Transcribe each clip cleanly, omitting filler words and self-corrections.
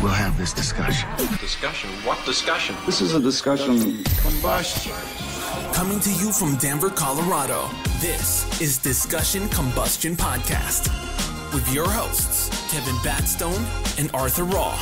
we'll have this discussion. Discussion? What discussion? This is a discussion combustion. Coming to you from Denver, Colorado, this is Discussion Combustion Podcast with your hosts, Kevin Batstone and Arthur Raw.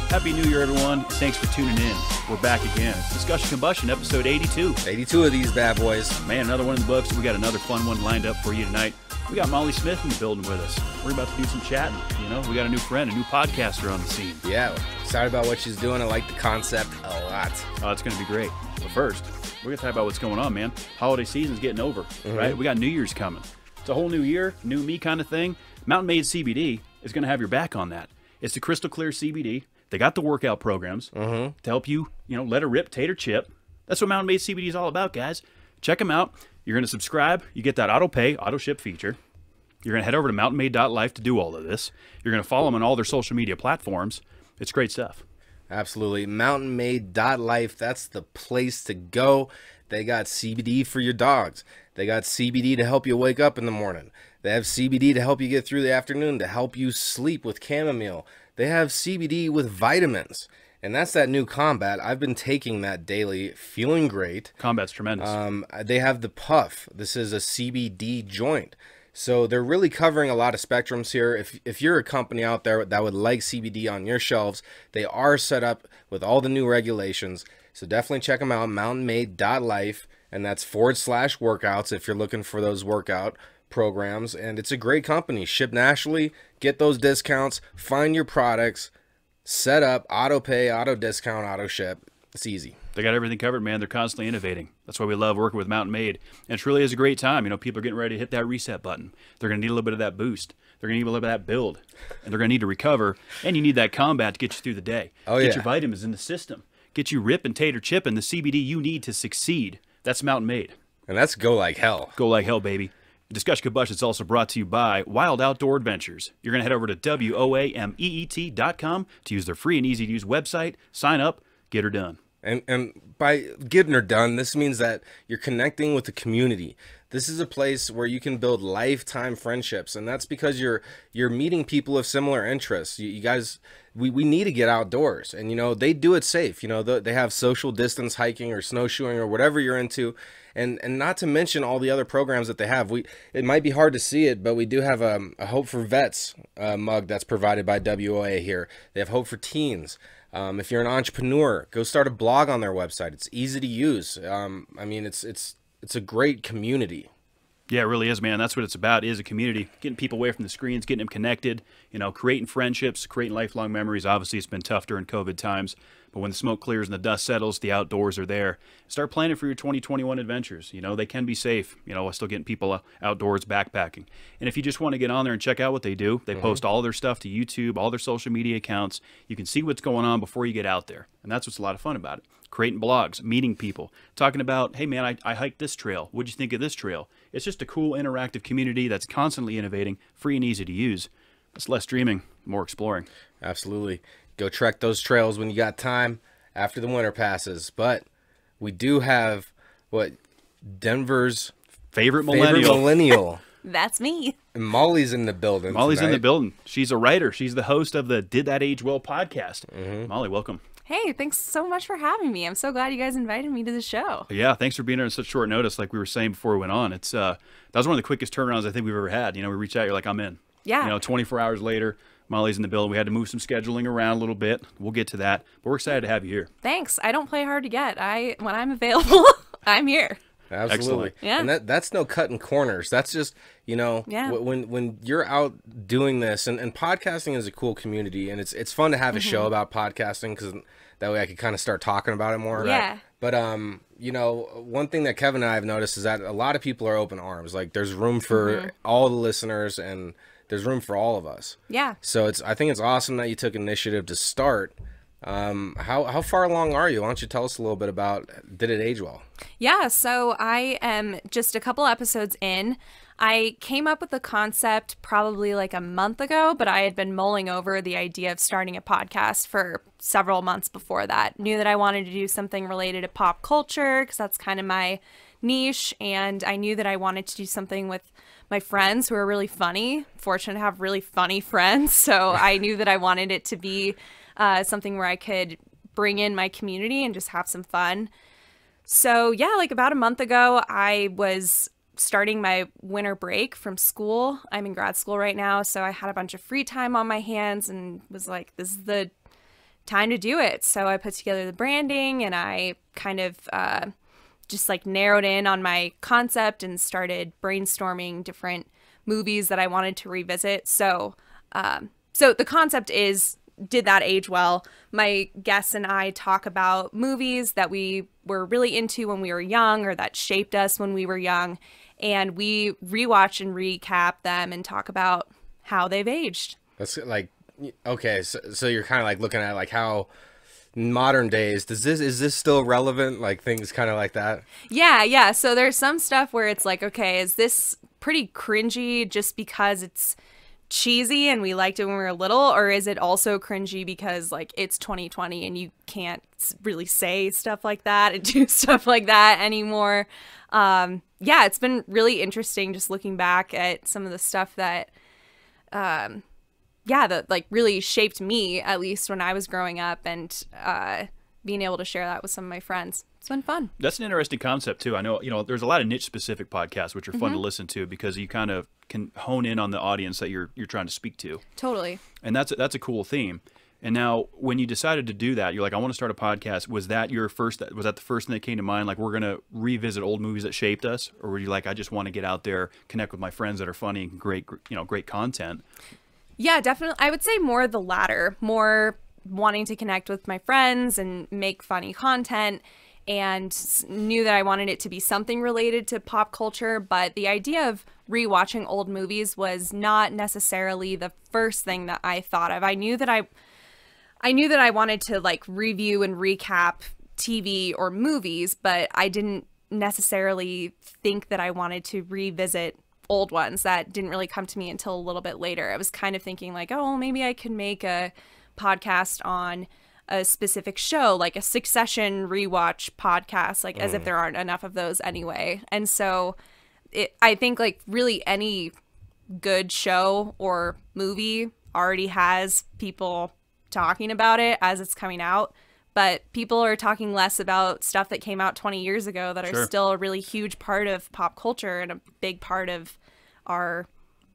Happy New Year, everyone. Thanks for tuning in. We're back again. It's Discussion Combustion, episode 82. 82 of these bad boys. Man, another one in the books. We got another fun one lined up for you tonight. We got Molly Smith in the building with us. We're about to do some chatting. You know, we got a new friend, a new podcaster on the scene. Yeah, excited about what she's doing. I like the concept a lot. Oh, it's going to be great. But first, we're going to talk about what's going on, man. Holiday season's getting over, right? We got New Year's coming. It's a whole new year, new me kind of thing. Mountain Made CBD is going to have your back on that. It's the crystal clear CBD. They got the workout programs to help you, let it rip, tater chip. That's what Mountain Made CBD is all about, guys. Check them out. You're going to subscribe. You get that auto pay, auto ship feature. You're going to head over to mountainmade.life to do all of this. You're going to follow them on all their social media platforms. It's great stuff. Absolutely. Mountainmade.life. That's the place to go. They got CBD for your dogs. They got CBD to help you wake up in the morning. They have CBD to help you get through the afternoon, to help you sleep with chamomile. They have CBD with vitamins. And that's that new Combat. I've been taking that daily, feeling great. Combat's tremendous. They have the Puff. This is a CBD joint. So they're really covering a lot of spectrums here. If you're a company out there that would like CBD on your shelves, they are set up with all the new regulations. So definitely check them out, mountainmade.life, and that's /workouts if you're looking for those workout programs. And it's a great company. Ship nationally, get those discounts, find your products, set up, auto pay, auto discount, auto ship. It's easy. They got everything covered, man. They're constantly innovating. That's why we love working with Mountain Made. And it really is a great time. People are getting ready to hit that reset button. They're going to need a little bit of that boost. They're going to need a little bit of that build. And they're going to need to recover. And you need that Combat to get you through the day. Get your vitamins in the system. Get you ripping, tater chipping the CBD you need to succeed. That's Mountain Made. And that's go like hell. Go like hell, baby. Discussion Combustion is also brought to you by Wild Outdoor Adventures. You're going to head over to WOAMEET.com to use their free and easy to use website. Sign up, get her done. And by getting her done, this means that you're connecting with the community. This is a place where you can build lifetime friendships, and that's because you're meeting people of similar interests. You guys, we need to get outdoors, and they do it safe. They have social distance hiking or snowshoeing or whatever you're into, and not to mention all the other programs that they have. It might be hard to see it, but we do have a Hope for Vets mug that's provided by WOA here. They have Hope for Teens. If you're an entrepreneur, go start a blog on their website. It's easy to use. It's a great community. Yeah, it really is, man. That's what it's about, is a community. Getting people away from the screens, getting them connected, creating friendships, creating lifelong memories. Obviously, it's been tough during COVID times, but when the smoke clears and the dust settles, the outdoors are there. Start planning for your 2021 adventures. They can be safe, while still getting people outdoors backpacking. And if you just want to get on there and check out what they do, they post all their stuff to YouTube, all their social media accounts. You can see what's going on before you get out there. And that's what's a lot of fun about it. Creating blogs, meeting people, talking about, hey man, I hiked this trail. What'd you think of this trail? It's just a cool interactive community that's constantly innovating, free and easy to use. It's less dreaming, more exploring. Absolutely. Go trek those trails when you got time after the winter passes. But we do have Denver's favorite millennial. That's me. And Molly's in the building. Molly's in the building. She's a writer. She's the host of the Did That Age Well podcast. Molly, welcome. Hey, thanks so much for having me. I'm so glad you guys invited me to the show. Yeah, thanks for being here on such short notice. Like we were saying before we went on, it's that was one of the quickest turnarounds I think we've ever had. We reach out, you're like, I'm in. Yeah. 24 hours later, Molly's in the building. We had to move some scheduling around a little bit. We'll get to that, but we're excited to have you here. Thanks. I don't play hard to get. When I'm available, I'm here. Absolutely. Excellent. Yeah. And that's no cutting corners. That's just, when you're out doing this, and podcasting is a cool community, and it's fun to have a show about podcasting, because that way I could kind of start talking about it more. Yeah. But, one thing that Kevin and I have noticed is that a lot of people are open arms. Like, there's room for all the listeners, and there's room for all of us. Yeah. So I think it's awesome that you took initiative to start. How far along are you? Why don't you tell us a little bit about Did It Age Well? Yeah, so I am just a couple episodes in. I came up with the concept probably like a month ago, but I had been mulling over the idea of starting a podcast for several months before that. Knew that I wanted to do something related to pop culture, because that's kind of my niche, and I knew that I wanted to do something with my friends who are really funny. Fortunate to have really funny friends, so I knew that I wanted it to be something where I could bring in my community and just have some fun. So yeah, like about a month ago, I was starting my winter break from school. I'm in grad school right now, so I had a bunch of free time on my hands and was like, this is the time to do it. So I put together the branding, and I kind of just like narrowed in on my concept and started brainstorming different movies that I wanted to revisit. So the concept is, did that age well? My guests and I talk about movies that we were really into when we were young, or that shaped us when we were young, and we rewatch and recap them and talk about how they've aged. That's like, okay, so you're kind of like looking at like how modern days, is this still relevant? Like things kind of like that? Yeah. So there's some stuff where it's like, okay, is this pretty cringy just because it's cheesy and we liked it when we were little, or is it also cringy because like it's 2020 and you can't really say stuff like that and do stuff like that anymore? Yeah, it's been really interesting just looking back at some of the stuff that that like really shaped me, at least when I was growing up, and being able to share that with some of my friends. It's been fun. That's an interesting concept too. I know, there's a lot of niche specific podcasts which are fun to listen to because you kind of can hone in on the audience that you're trying to speak to. Totally. And that's a cool theme. And now when you decided to do that, you're like, I want to start a podcast. Was that the first thing that came to mind? Like, we're going to revisit old movies that shaped us? Or were you like, I just want to get out there, connect with my friends that are funny and great content? Yeah, definitely. I would say more the latter, more wanting to connect with my friends and make funny content, and knew that I wanted it to be something related to pop culture. But the idea of rewatching old movies was not necessarily the first thing that I thought of. I knew that I wanted to like review and recap TV or movies, but I didn't necessarily think that I wanted to revisit old ones. That didn't really come to me until a little bit later. I was kind of thinking like, oh, maybe I could make a podcast on a specific show, like a Succession rewatch podcast, like as if there aren't enough of those anyway. And so I think like really any good show or movie already has people talking about it as it's coming out, but people are talking less about stuff that came out 20 years ago that are still a really huge part of pop culture and a big part of our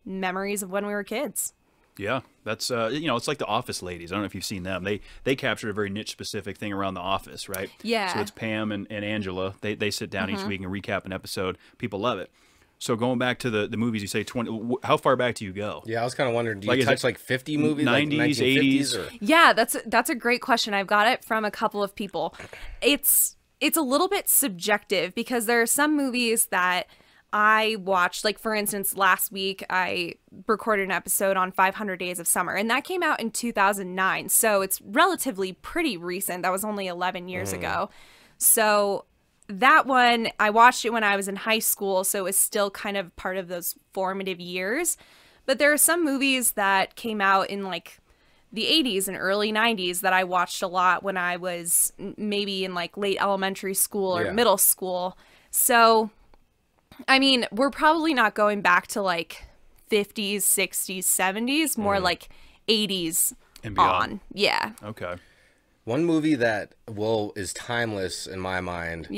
memories of when we were kids. Yeah, that's it's like the Office ladies. I don't know if you've seen them. They captured a very niche specific thing around the Office, right? Yeah. So it's Pam and Angela. They sit down each week and recap an episode. People love it. So going back to the movies, you say 20. How far back do you go? Yeah, I was kind of wondering. Do you touch like 50 movies, 90s, like 1950s? Or? Yeah, that's a great question. I've got it from a couple of people. It's a little bit subjective because there are some movies that I watched. Like for instance, last week I recorded an episode on 500 Days of Summer, and that came out in 2009. So it's relatively pretty recent. That was only 11 years ago. So that one, I watched it when I was in high school, so it was still kind of part of those formative years. But there are some movies that came out in like the 80s and early 90s that I watched a lot when I was maybe in like late elementary school or middle school. So, I mean, we're probably not going back to like 50s, 60s, 70s, more like 80s and beyond. On. Yeah. Okay. One movie that is timeless in my mind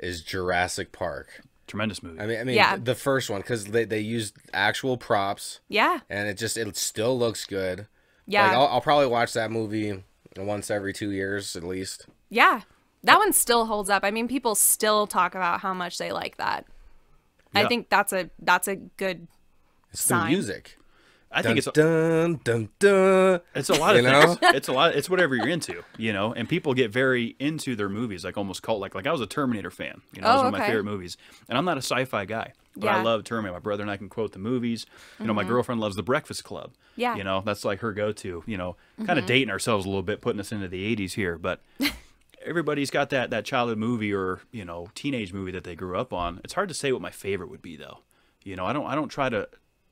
is Jurassic Park. Tremendous movie. I mean, the first one, because they used actual props. Yeah. And it still looks good. Yeah. Like, I'll probably watch that movie once every 2 years at least. Yeah. That one still holds up. I mean, people still talk about how much they like that. Yeah. I think that's a good sign. The music. I think it's dun dun dun. It's a lot of things. It's a lot. It's whatever you're into, And people get very into their movies, like almost cult. Like I was a Terminator fan. It was one of my favorite movies, and I'm not a sci-fi guy, but I love Terminator. My brother and I can quote the movies. My girlfriend loves The Breakfast Club. Yeah. That's like her go-to. Kind of dating ourselves a little bit, putting us into the '80s here, but everybody's got that childhood movie or teenage movie that they grew up on. It's hard to say what my favorite would be, though. I don't try to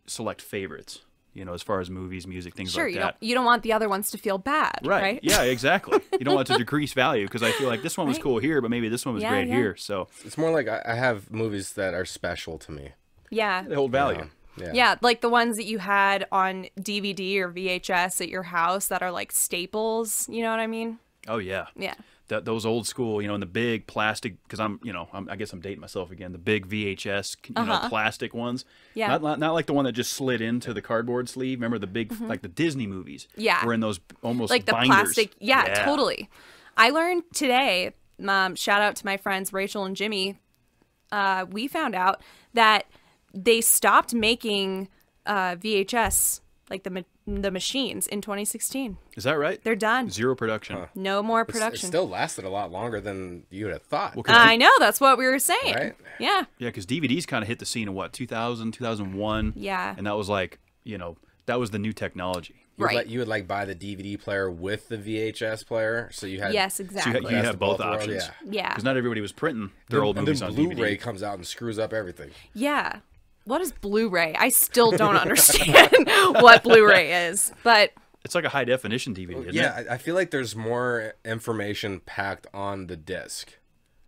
select favorites. you know, as far as movies, music, things Sure, like that. you don't want the other ones to feel bad, right? Yeah, exactly. You don't want to decrease value because I feel like this one was cool here, but maybe this one was great here. So it's more like I have movies that are special to me. Yeah. they hold value. Yeah, like the ones that you had on DVD or VHS at your house that are like staples. You know what I mean? Oh yeah. Yeah. Those old school, you know, in the big plastic, because I guess I'm dating myself again. The big VHS, you know, plastic ones. Yeah. Not like the one that just slid into the cardboard sleeve. Remember the big, like the Disney movies. Yeah. Were in those almost Like the binders. plastic. Yeah, totally. I learned today. Shout out to my friends Rachel and Jimmy. We found out that they stopped making VHS, like the machines, in 2016. Is that right? They're done. Zero production. No more It production. still lasted a lot longer than you would have thought. I know, that's what we were saying. Right? Yeah. Yeah, because DVDs kind of hit the scene in what, 2000, 2001? Yeah. And that was like, you know, that was the new technology. You would like buy the DVD player with the VHS player, so you had Yes, So exactly. you had both worlds, options. Yeah. Because not everybody was printing their old and movies then on Blu-ray DVD. comes out and screws up everything. Yeah. What is Blu-ray? I still don't understand what Blu-ray is, but It's like a high definition DVD, isn't it? Yeah, I feel like there's more information packed on the disc.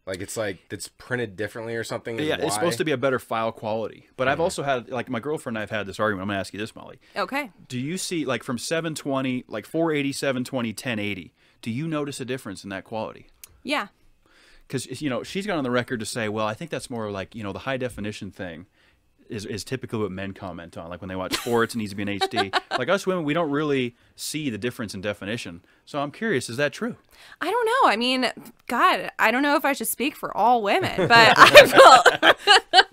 Like it's printed differently or something. Yeah, it's supposed to be a better file quality. But I've also had, like, my girlfriend and I've had this argument. I'm going to ask you this, Molly. okay. Do you see, like, from 720, like 480, 720, 1080, do you notice a difference in that quality? Yeah. Because, you know, she's gone on the record to say, well, I think that's more like, you know, the high definition thing is typically what men comment on. Like when they watch sports, it needs to be in HD. Like us women, we don't really see the difference in definition. So I'm curious, is that true? I don't know. I mean, God, I don't know if I should speak for all women, but I feel,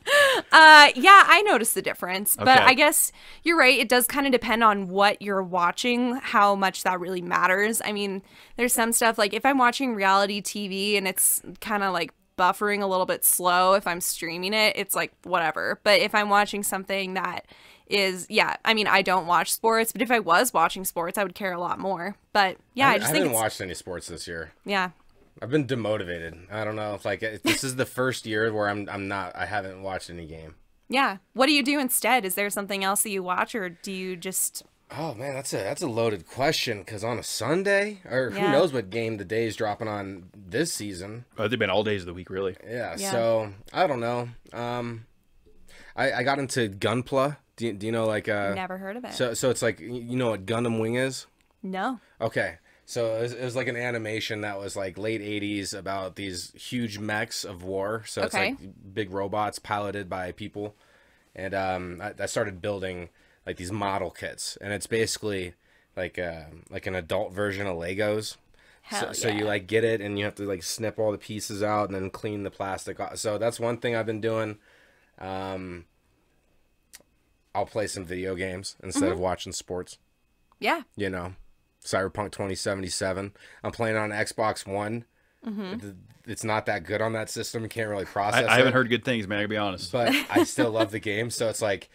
yeah, I noticed the difference. But Okay. I guess you're right. It does kind of depend on what you're watching, how much that really matters. I mean, there's some stuff like if I'm watching reality TV and it's kind of like buffering a little bit slow, if I'm streaming it, it's like whatever. But if I'm watching something that is, yeah, I mean, I don't watch sports, but if I was watching sports, I would care a lot more. But yeah, I just think haven't watched any sports this year. yeah. I've been demotivated. I don't know. Like this is the first year where I haven't watched any game. Yeah. What do you do instead? Is there something else that you watch, or do you just... Oh man, that's a loaded question. Because on a Sunday, or who Yeah. knows what game the day is dropping on this season. They've been all days of the week, really. Yeah. Yeah. So I don't know. I got into Gunpla. Do you know like Never heard of it. So it's like, you know what Gundam Wing is? No. Okay. So it was like an animation that was like late 80s about these huge mechs of war. So it's Okay. like big robots piloted by people. And I started building like these model kits. And it's basically like an adult version of Legos. Hell So you yeah. like get it and you have to like snip all the pieces out and then clean the plastic off. So that's one thing I've been doing. I'll play some video games instead of watching sports. Yeah. You know, Cyberpunk 2077. I'm playing on Xbox One. It's not that good on that system. You can't really process it. I haven't heard good things, man. I gotta be honest. But I still love the game. So it's like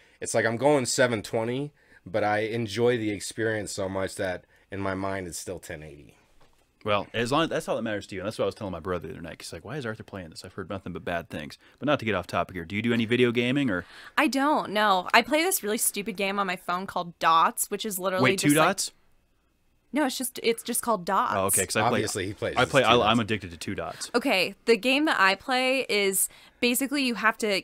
I'm going 720, but I enjoy the experience so much that in my mind it's still 1080. Well, as long as that's all that matters to you. And that's what I was telling my brother the other night. He's like, why is Arthur playing this? I've heard nothing but bad things. But not to get off topic here. Do you do any video gaming or I don't know. I play this really stupid game on my phone called Dots, which is literally wait, just two like- dots? No, it's just called Dots. Oh, okay. Because Obviously, he plays. I'm addicted to two dots. Okay, the game that I play is basically you have to.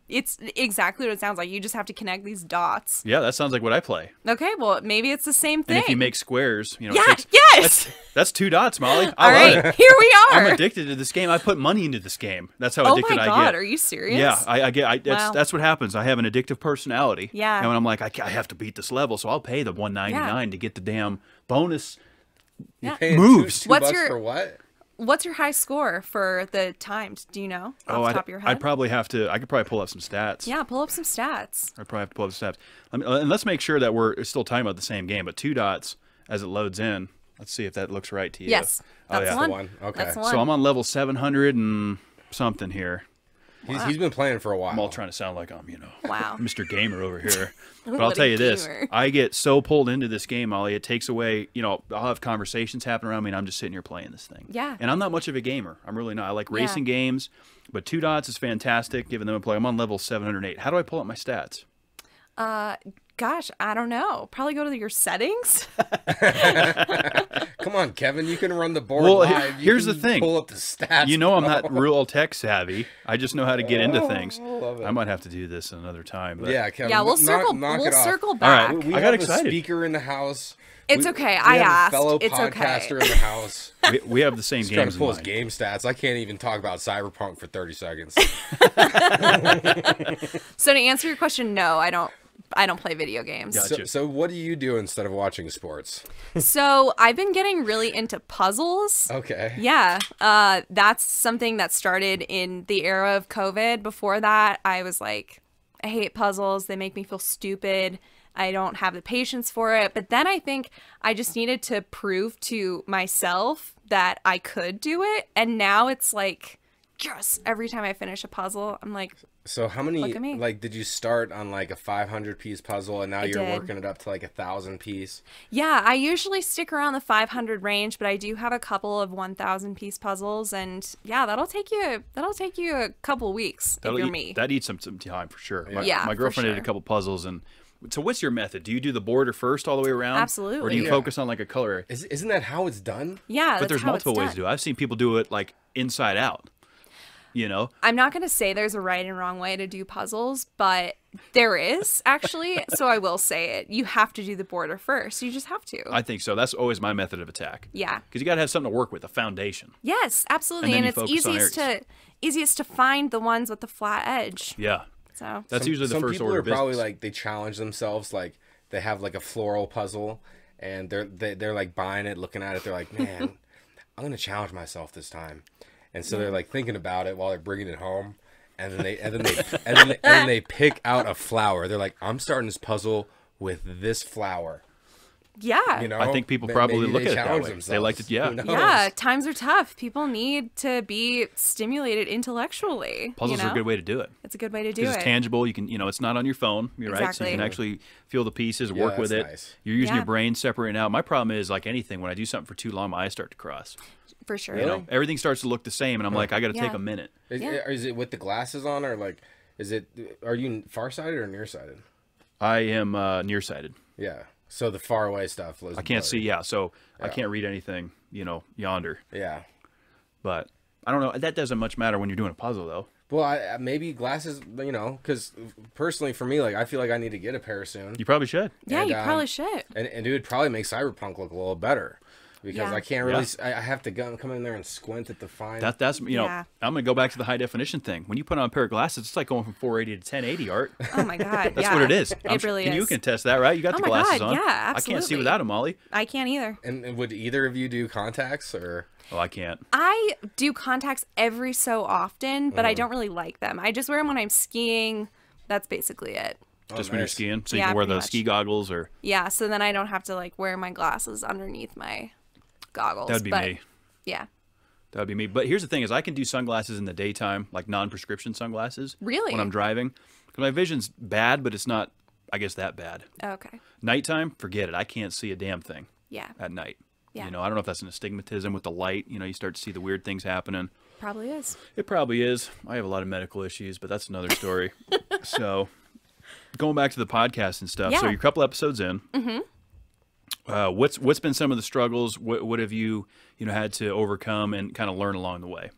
It's exactly what it sounds like. You just have to connect these dots. Yeah, that sounds like what I play. Okay, well maybe it's the same thing. And if you make squares, you know, Yeah, it takes, yes! that's two dots, Molly. All I love right, it. here we are. I'm addicted to this game. I put money into this game. That's how Oh addicted my I god, get. are you serious? Yeah, I get. Wow. That's what happens. I have an addictive personality. Yeah. And when I'm like, I have to beat this level, so I'll pay the $1.99 to get the damn bonus. Yeah. Paying moves. Two What's bucks your- for what? What's your high score for the timed? Do you know off the top of your head? I'd probably have to. I could probably pull up some stats. Yeah, pull up some stats. I'd probably have to pull up the stats. And let's make sure that we're still talking about the same game. But two dots as it loads in. Let's see if that looks right to you. Yes, Oh, that's yeah. the one. One. Okay. That's the one. So I'm on level 700 and something here. He's been playing for a while. I'm all trying to sound like I'm, Wow. Mr. Gamer over here. But I'll What a tell you this. gamer. I get so pulled into this game, Ollie, it takes away, I'll have conversations happen around me and I'm just sitting here playing this thing. Yeah. And I'm not much of a gamer. I'm really not. I like racing games, but two dots is fantastic, giving them a play. I'm on level 708. How do I pull up my stats? Gosh, I don't know. Probably go to your settings. Come on, Kevin, you can run the board Well, live. You here's can the thing. Pull up the stats. You know, I'm bro. not real tech savvy. I just know how to get into things. love it. I might have to do this another time. But Yeah, Kevin. Yeah, we'll knock we'll it off. circle All back. right. We I have got excited. a speaker in the house. It's okay. I we have asked. a fellow It's okay. podcaster in the house. we have the same He's trying games to in pull his mind. game stats. I can't even talk about Cyberpunk for 30 seconds. So to answer your question, no, I don't play video games. Gotcha. So what do you do instead of watching sports? So I've been getting really into puzzles. Okay. Yeah, that's something that started in the era of COVID. Before that, I was like, I hate puzzles. They make me feel stupid. I don't have the patience for it. But then I think I just needed to prove to myself that I could do it. And now it's like, yes, every time I finish a puzzle, I'm like, So how many, Look at me. like, did you start on like a 500-piece puzzle and now you're did. working it up to like 1,000-piece? yeah, I usually stick around the 500 range, but I do have a couple of 1,000 piece puzzles. And yeah, that'll take you a couple weeks if you're me. That eats some time for sure. Yeah, My for girlfriend did sure. a couple puzzles. And so what's your method? Do you do the border first all the way around? Absolutely. Or do you Yeah. focus on like a color? Isn't that how it's done? Yeah, But that's there's how it's multiple ways done. to do it. I've seen people do it like inside out. You know? I'm not going to say there's a right and wrong way to do puzzles, but there is actually. So I will say it. You have to do the border first. You just have to. I think so. That's always my method of attack. Yeah. Because you got to have something to work with, a foundation. Yes, absolutely. And then And, you it's focus on easiest to find the ones with the flat edge. Yeah. So That's usually the Some first people order are of business. probably like, they challenge themselves, like they have like a floral puzzle and they're like buying it, looking at it. They're like, man, I'm going to challenge myself this time. And so they're like thinking about it while they're bringing it home. And then they pick out a flower. They're like, I'm starting this puzzle with this flower. yeah. You know, I think people Maybe probably look they at it that challenge way. They themselves. like to, yeah. Who knows? Yeah, times are tough. People need to be stimulated intellectually. Puzzles you know? are a good way to do it. It's a good way to do Because it. it's tangible. You can, it's not on your phone. You're right. So you Exactly. can actually feel the pieces, Yeah, work with it. that's nice. You're using Yeah. your brain, separating out. My problem is like anything. When I do something for too long, my eyes start to cross. For sure. You know, everything starts to look the same, and I'm like, I got to take Yeah. a minute. Is it with the glasses on, or like, are you farsighted or nearsighted? I am nearsighted. Yeah. So the far away stuff. I can't see. Yeah, so I can't read anything. Yonder. Yeah. But I don't know. That doesn't much matter when you're doing a puzzle, though. Well, maybe glasses. Because personally, for me, like I feel like I need to get a pair soon. You probably should. Yeah, And, you probably should. And it would probably make Cyberpunk look a little better. Because Yeah. I can't really. I have to come in there and squint at the fine. That's Yeah. I'm gonna go back to the high definition thing. When you put on a pair of glasses, it's like going from 480 to 1080. Art. Oh my God. That's yeah. what it is. It really You is. can test that, right? You got Oh the my glasses God, on. yeah, I can't see absolutely. without them, Molly. I can't either. And would either of you do contacts or? Oh, I can't. I do contacts every so often, but I don't really like them. I just wear them when I'm skiing. That's basically it. Just when you're nice. skiing, so you Yeah, can wear pretty the much. ski goggles, or Yeah, so then I don't have to like wear my glasses underneath my goggles. that'd be but, me. Yeah. That would be me. But here's the thing: is I can do sunglasses in the daytime, like non-prescription sunglasses. Really? When I'm driving, because my vision's bad, but it's not, I guess, that bad. Okay. Nighttime, forget it. I can't see a damn thing Yeah. at night. Yeah. I don't know if that's an astigmatism with the light. You start to see the weird things happening. Probably is. It probably is. I have a lot of medical issues, but that's another story. So, going back to the podcast and stuff. So Yeah. you're a couple episodes in. Mm-hmm. What's been some of the struggles? What have you had to overcome and kind of learn along the way?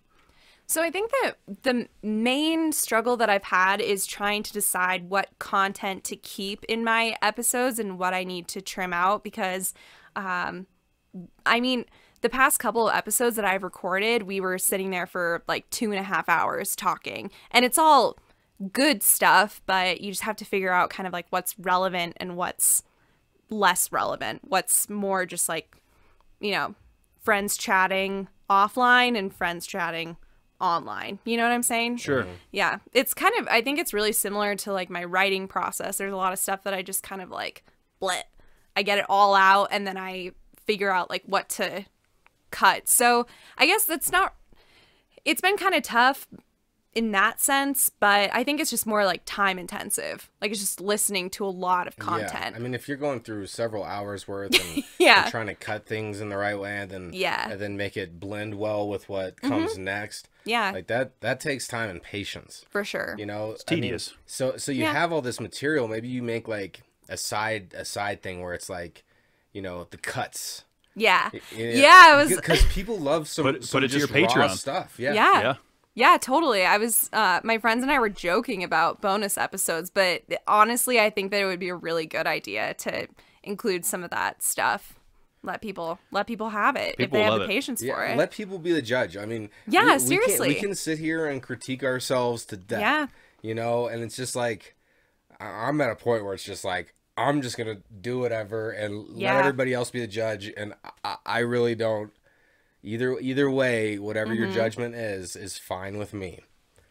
So I think that the main struggle that I've had is trying to decide what content to keep in my episodes and what I need to trim out because, the past couple of episodes that I've recorded, we were sitting there for like 2.5 hours talking, and it's all good stuff, but you just have to figure out kind of like what's relevant and what's less relevant, what's more just like, friends chatting offline and friends chatting online. You know what I'm saying? Sure. Yeah. It's kind of, I think it's really similar to like my writing process. There's a lot of stuff that I just kind of like, bleh. I get it all out and then I figure out like what to cut. So I guess it's been kind of tough in that sense, but I think it's just more like time intensive. Like it's just listening to a lot of content. Yeah. If you're going through several hours worth and, Yeah. and trying to cut things in the right way and then make it blend well with what comes next. Yeah. Like that takes time and patience. For sure. It's tedious. So you have all this material. Maybe you make like side thing where it's like, you know, the cuts. Yeah. Yeah, it was because people love some Put it to just your raw Patreon. stuff. Yeah. Yeah, totally. I was, my friends and I were joking about bonus episodes, but honestly, I think that it would be a really good idea to include some of that stuff. Let people have it if People they have love the it. patience for it. Let people be the judge. I mean, Yeah, we seriously. we can sit here and critique ourselves to death. Yeah. You know, and it's just like, I'm at a point where it's just like, I'm just going to do whatever and let everybody else be the judge. And I really don't, either way, whatever your judgment is fine with me.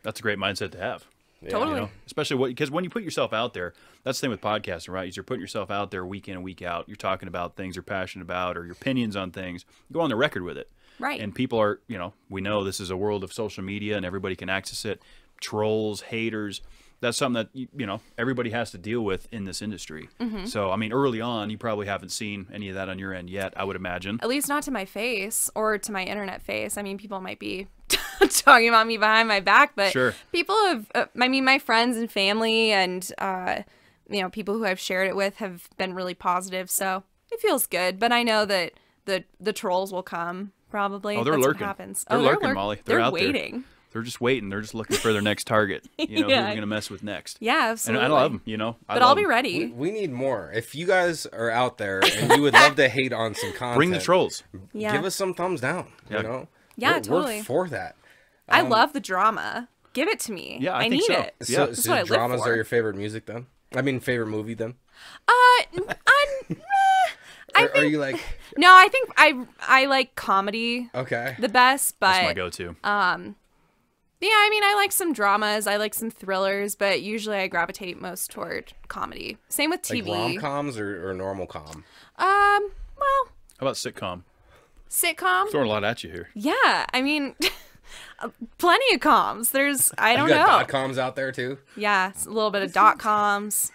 That's a great mindset to have. Totally. You know, especially because when you put yourself out there, that's the thing with podcasting, right? Is you're putting yourself out there week in and week out. You're talking about things you're passionate about or your opinions on things. You go on the record with it. Right. And people are, you know, we know this is a world of social media and everybody can access it. Trolls, haters. That's something that, you know, everybody has to deal with in this industry. So, I mean, early on, you probably haven't seen any of that on your end yet, I would imagine. At least not to my face or to my internet face. I mean, people might be talking about me behind my back, but Sure. people have, I mean, my friends and family and, you know, people who I've shared it with have been really positive. So it feels good. But I know that the trolls will come probably. Oh, they're That's lurking. What happens. They're lurking, Molly. They're out there. waiting. They're just waiting. They're just looking for their next target. You know, who Yeah. are we going to mess with next? Yeah, And absolutely. I love them, you know. But I'll be ready. We need more. If you guys are out there and you would love to hate on some content, Bring the trolls. Yeah. give us some thumbs down. Yeah. You know, Yeah, we're totally. for that. I love the drama. Give it to me. Yeah, I I think need so. it. Yeah. So, That's so what I live dramas for. are your favorite music then? I mean, favorite movie then? Are you like, No, I think I like comedy okay? the best, but That's my go-to. yeah, I mean, I like some dramas, I like some thrillers, but usually I gravitate most toward comedy. Same with Like TV. rom-coms or normal com? Well, How about sitcom? sitcom. Throwing a lot at you here. Yeah, I mean, plenty of coms. There's, I don't You got know. dot-coms out there too? Yeah, it's a little bit of .coms.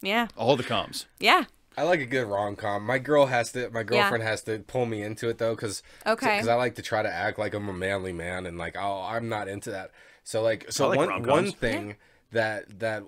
Yeah, All the comms. yeah. I like a good rom-com. My girlfriend has to pull me into it though, because Okay. I like to try to act like I'm a manly man, and like, oh, I'm not into that. So like, I like one rom-coms. thing that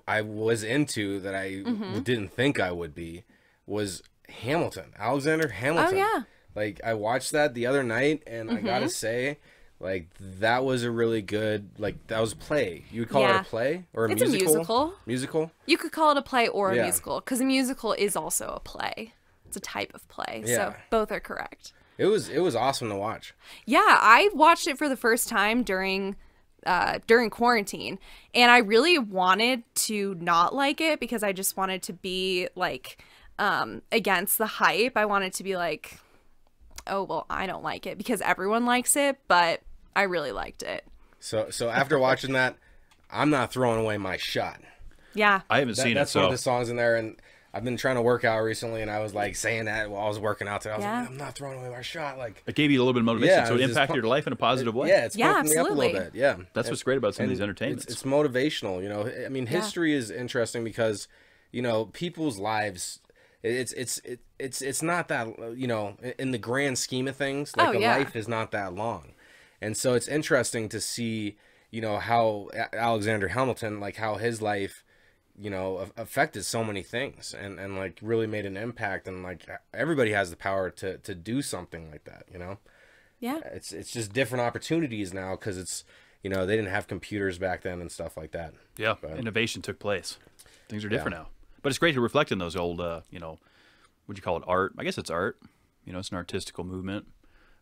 I was into that I didn't think I would be was Hamilton, Alexander Hamilton. Oh, yeah. Like, I watched that the other night, and I gotta say, like, that was a really good, like, that was a play. You would call it Yeah. a play or a It's a musical? musical. Musical? You could call it a play or a Yeah. musical, because a musical is also a play. It's a type of play, Yeah. so both are correct. It was awesome to watch. Yeah, I watched it for the first time during quarantine, and I really wanted to not like it because I just wanted to be like against the hype. I wanted to be like, oh well, I don't like it because everyone likes it, but I really liked it. So after watching that, I'm not throwing away my shot. Yeah. I haven't seen it, That's one of so the songs in there, and I've been trying to work out recently, and I was like saying that while I was working out today. I was Yeah. like, I'm not throwing away my shot. Like, it gave you a little bit of motivation. Yeah, so it it was just impacted your life in a positive way. yeah, it's Yeah, pumping me up a absolutely. little bit. Yeah, That's what's great about some of these and entertainments. It's motivational, you know. I mean, history is interesting because, you know, people's lives. It's not that, you know, in the grand scheme of things, like Oh, yeah. life is not that long, and so it's interesting to see, you know, how Alexander Hamilton, like how his life, you know, affected so many things and like really made an impact, and like everybody has the power to do something like that, you know. Yeah. It's just different opportunities now because it's, you know, they didn't have computers back then and stuff like that. Yeah, innovation took place. Things are different now. But it's great to reflect on those old, you know, would you call it art? I guess it's art. You know, it's an artistical movement.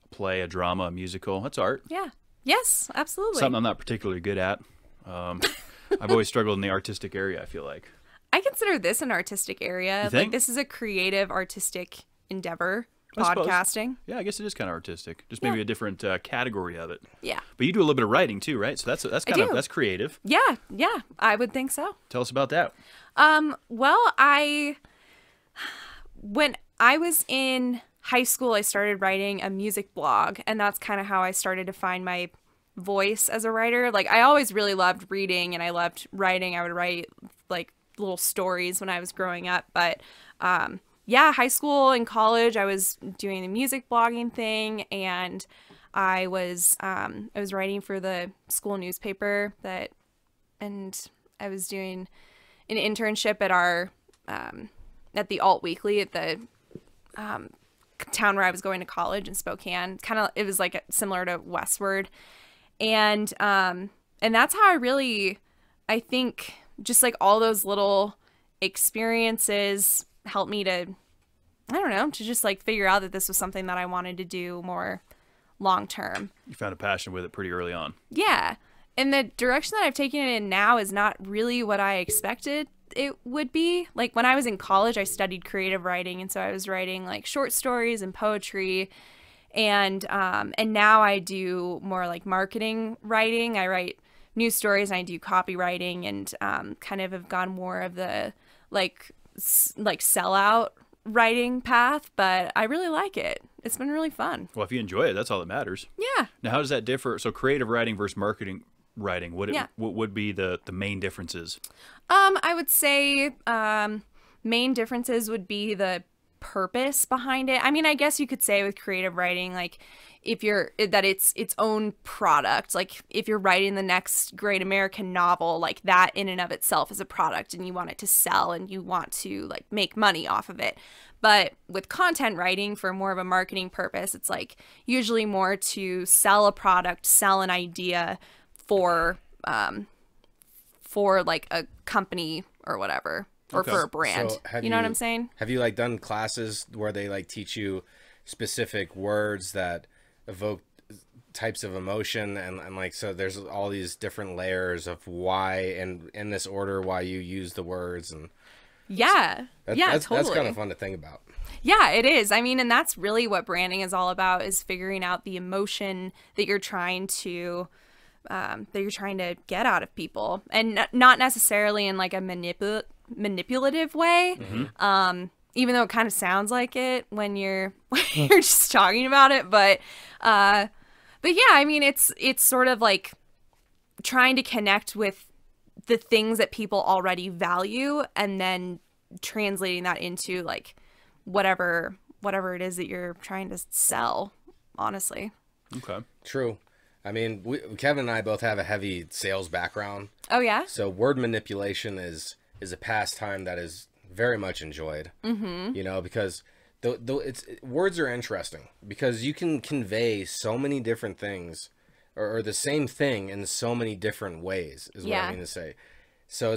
A play, a drama, a musical. That's art. Yeah. Yes, absolutely. Something I'm not particularly good at. I've always struggled in the artistic area, I feel like. I consider this an artistic area. You think? Like, this is a creative, artistic endeavor. I suppose. Podcasting. Yeah, I guess it is kind of artistic. Just maybe a different category of it. Yeah. But you do a little bit of writing too, right? So that's kind of do. that's creative. Yeah. Yeah. I would think so. Tell us about that. Well, when I was in high school, I started writing a music blog, and that's kind of how I started to find my voice as a writer. Like, I always really loved reading and I loved writing. I would write like little stories when I was growing up, but yeah, high school and college, I was doing the music blogging thing, and I was writing for the school newspaper and I was doing an internship at our at the Alt Weekly at the town where I was going to college in Spokane. It was like similar to Westward, and that's how I think just like all those little experiences helped me to, I don't know, to just like figure out that this was something that I wanted to do more long term. You found a passion with it pretty early on. Yeah. And the direction that I've taken it in now is not really what I expected it would be. Like when I was in college, I studied creative writing, and so I was writing like short stories and poetry, and now I do more like marketing writing. I write news stories and I do copywriting, and kind of have gone more of the like sellout writing path, but I really like it. It's been really fun. Well, if you enjoy it, that's all that matters. Yeah. Now, how does that differ? So creative writing versus marketing writing, what would be the main differences? I would say main differences would be the purpose behind it. I mean, I guess you could say with creative writing, like it's its own product. Like if you're writing the next great American novel, like that in and of itself is a product, and you want it to sell and you want to like make money off of it. But with content writing for more of a marketing purpose, it's like usually more to sell a product, sell an idea for like a company or whatever, or for a brand. So you know what I'm saying? Have you like done classes where they like teach you specific words that evoke types of emotion, and like, so there's all these different layers of why, and in this order why you use the words, and totally. That's kind of fun to think about. Yeah, it is. I mean, and that's really what branding is all about, is figuring out the emotion that you're trying to get out of people, and not necessarily in like a manipulative way. Mm-hmm. Even though it kind of sounds like it when you're just talking about it, but yeah, I mean, it's sort of like trying to connect with the things that people already value, and then translating that into like whatever it is that you're trying to sell, honestly. Okay. True. I mean, Kevin and I both have a heavy sales background. Oh yeah. So word manipulation is a pastime that is very much enjoyed. Mm-hmm. You know, because words are interesting, because you can convey so many different things, or the same thing in so many different ways, is what I mean to say. So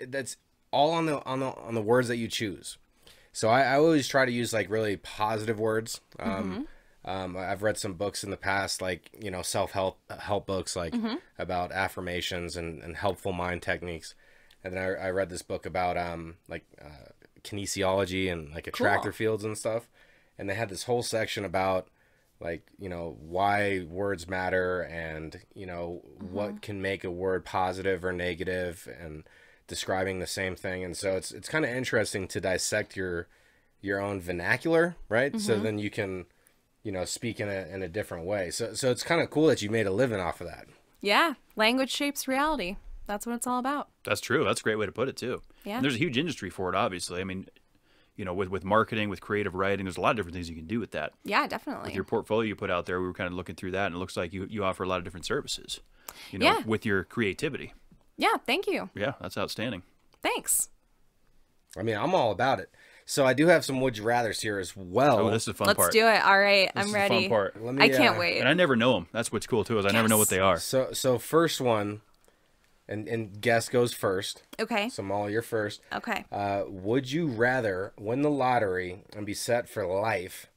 that's all on the words that you choose. So I always try to use like really positive words. I've read some books in the past, like, you know, self-help books, like about affirmations and helpful mind techniques. And then I read this book about kinesiology and like attractor fields and stuff. And they had this whole section about like, you know, why words matter, and, you know, what can make a word positive or negative, and describing the same thing. And so it's kind of interesting to dissect your own vernacular, right? So then you can, you know, speak in a different way. So it's kind of cool that you made a living off of that. Yeah. Language shapes reality. That's what it's all about. That's true. That's a great way to put it too. Yeah. And there's a huge industry for it, obviously. I mean, you know, with marketing, with creative writing, there's a lot of different things you can do with that. Yeah, definitely. With your portfolio you put out there, we were kind of looking through that, and it looks like you offer a lot of different services, you know, with your creativity. Yeah, thank you. Yeah, that's outstanding. Thanks. I mean, I'm all about it. So I do have some would you rathers here as well. Oh, this is a fun part. Let's do it. All right, this I'm is ready. The fun part. I can't wait. And I never know them. That's what's cool too, is I never know what they are. So first one, and guess goes first. Okay. So Molly, you're first. Okay. Would you rather win the lottery and be set for life,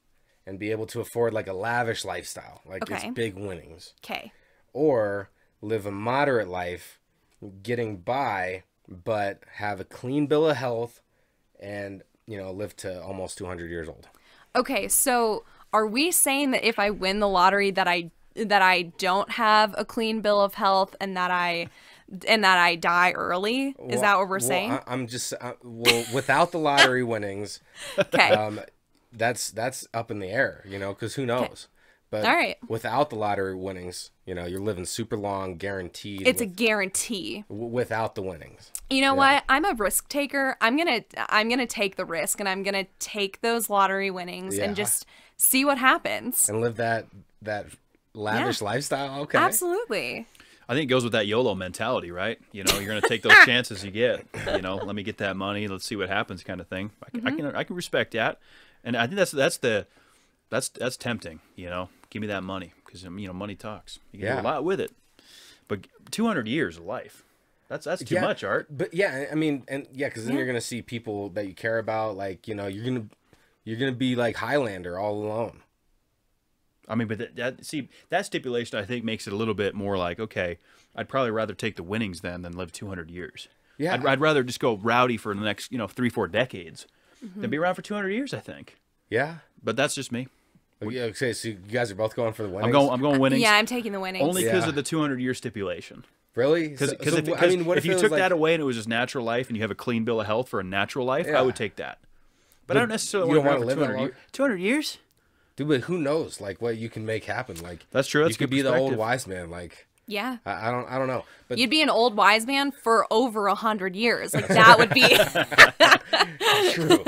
and be able to afford like a lavish lifestyle, like it's big winnings? Okay. Or live a moderate life, getting by, but have a clean bill of health, and, you know, live to almost 200 years old? Okay, so are we saying that if I win the lottery that I don't have a clean bill of health, and that I die early? Is that what we're saying? I'm just without the lottery winnings, okay. That's up in the air, you know, because who knows? Okay. But all right. Without the lottery winnings, you know, you're living super long, guaranteed. It's a guarantee. Without the winnings. You know what? I'm a risk taker. I'm gonna take the risk, and I'm gonna take those lottery winnings and just see what happens. And live that lavish lifestyle. Okay. Absolutely. I think it goes with that YOLO mentality, right? You know, you're going to take those chances you get. You know, let me get that money. Let's see what happens, kind of thing. I can respect that, and I think that's tempting. You know, give me that money because you know money talks. You can do a lot with it, but 200 years of life. That's too much, Art. But yeah, I mean, and yeah, because then you're gonna see people that you care about, like you know, you're gonna be like Highlander all alone. I mean, but that stipulation I think makes it a little bit more like, okay, I'd probably rather take the winnings than live 200 years. Yeah, I'd rather just go rowdy for the next 3-4 decades than be around for 200 years. I think. Yeah, but that's just me. Yeah, okay, so you guys are both going for the winnings. I'm going winnings. Yeah, I'm taking the winnings only because of the 200-year stipulation. Really? Because if you took that away and it was just natural life and you have a clean bill of health for a natural life, I would take that. But I don't necessarily want to live 200 years. 200 years? Dude, but who knows? Like what you can make happen? Like that's true. That's you could be the old wise man. Like yeah, I don't know. But you'd be an old wise man for over 100 years. Like that would be true.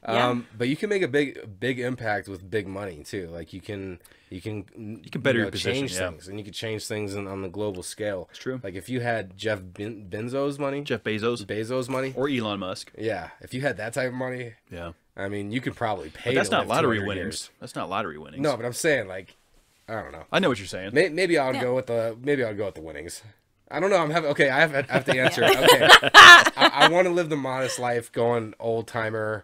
But you can make a big impact with big money too. Like you can better your position, change things, and you can change things on the global scale. It's true. Like if you had Jeff Bezos money, or Elon Musk. Yeah, if you had that type of money, yeah. I mean, you could probably pay. But that's not lottery winnings. Years. That's not lottery winnings. No, but I'm saying like, I don't know. I know what you're saying. Maybe I'll go with the winnings. I don't know. I have to answer. Okay, I want to live the modest life, going old time raw.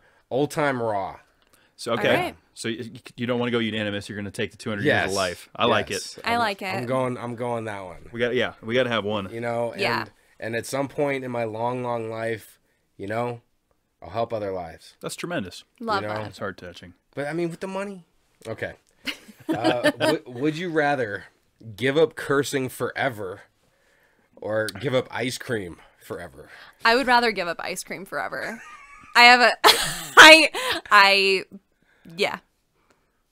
So okay, right. So you don't want to go unanimous. You're going to take the 200 years of life. I like it. I like it. I'm going that one. We got to have one. You know, and at some point in my long life, you know, I'll help other lives. That's tremendous. Love that. It's heart touching. But I mean, with the money, okay. Would you rather give up cursing forever, or give up ice cream forever? I would rather give up ice cream forever. Yeah.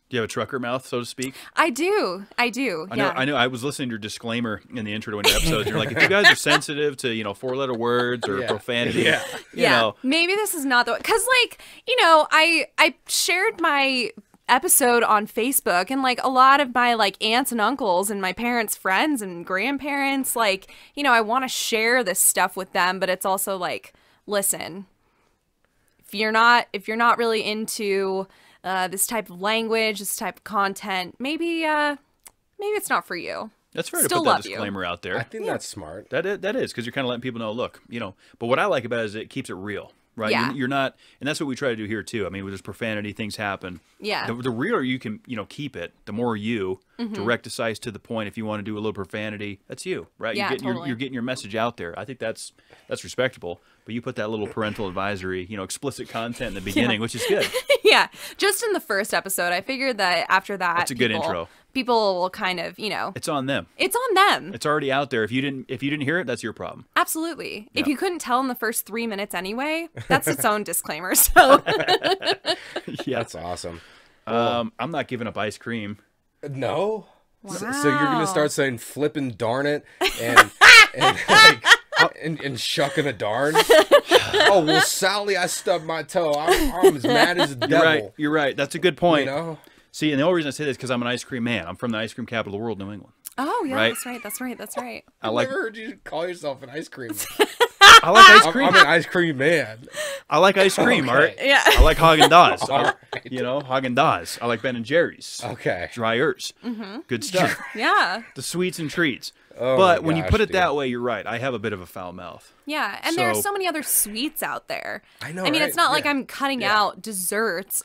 Do you have a trucker mouth, so to speak? I do. I know. I was listening to your disclaimer in the intro to one of your episodes. You're like, if you guys are sensitive to, 4-letter words or profanity, you know. Maybe this is not the one. Because, I shared my episode on Facebook, and, a lot of my, aunts and uncles and my parents' friends and grandparents, I want to share this stuff with them, but it's also, listen, if you're not really into this type of language, this type of content, maybe it's not for you. That's fair to put that disclaimer out there. I think that's smart. That is, because you're kind of letting people know, look, But what I like about it is it keeps it real, right? Yeah. You're not, and that's what we try to do here too. I mean, there's profanity, things happen. Yeah. The realer you can, keep it, the more you direct, decisive, to the point. If you want to do a little profanity, that's you, right? Yeah, you're getting your message out there. I think that's respectable. But you put that little parental advisory, explicit content in the beginning, which is good. Yeah. Just in the first episode, I figured that after that, that's a good intro. People will kind of, It's on them. It's on them. It's already out there. If you didn't hear it, that's your problem. Absolutely. Yeah. If you couldn't tell in the first 3 minutes anyway, that's its own disclaimer. So. Yeah, that's awesome. I'm not giving up ice cream. No. Wow. So you're gonna start saying "flippin' darn it" and shucking a darn. Oh well, Sally, I stubbed my toe. I'm as mad as the devil. You're right. That's a good point. See, and the only reason I say this is because I'm an ice cream man. I'm from the ice cream capital of the world, New England. Oh yeah, right? That's right. I've never heard you call yourself an ice cream. I like ice cream. I'm an ice cream man. I like ice cream, Art. Yeah. I like Haagen-Dazs. Right. Haagen-Dazs. I like Ben and Jerry's. Okay. Dryers. Good stuff. Yeah. The sweets and treats. Oh but when you put it that way, you're right. I have a bit of a foul mouth. Yeah, and there are so many other sweets out there. I know. I mean, it's not like I'm cutting out desserts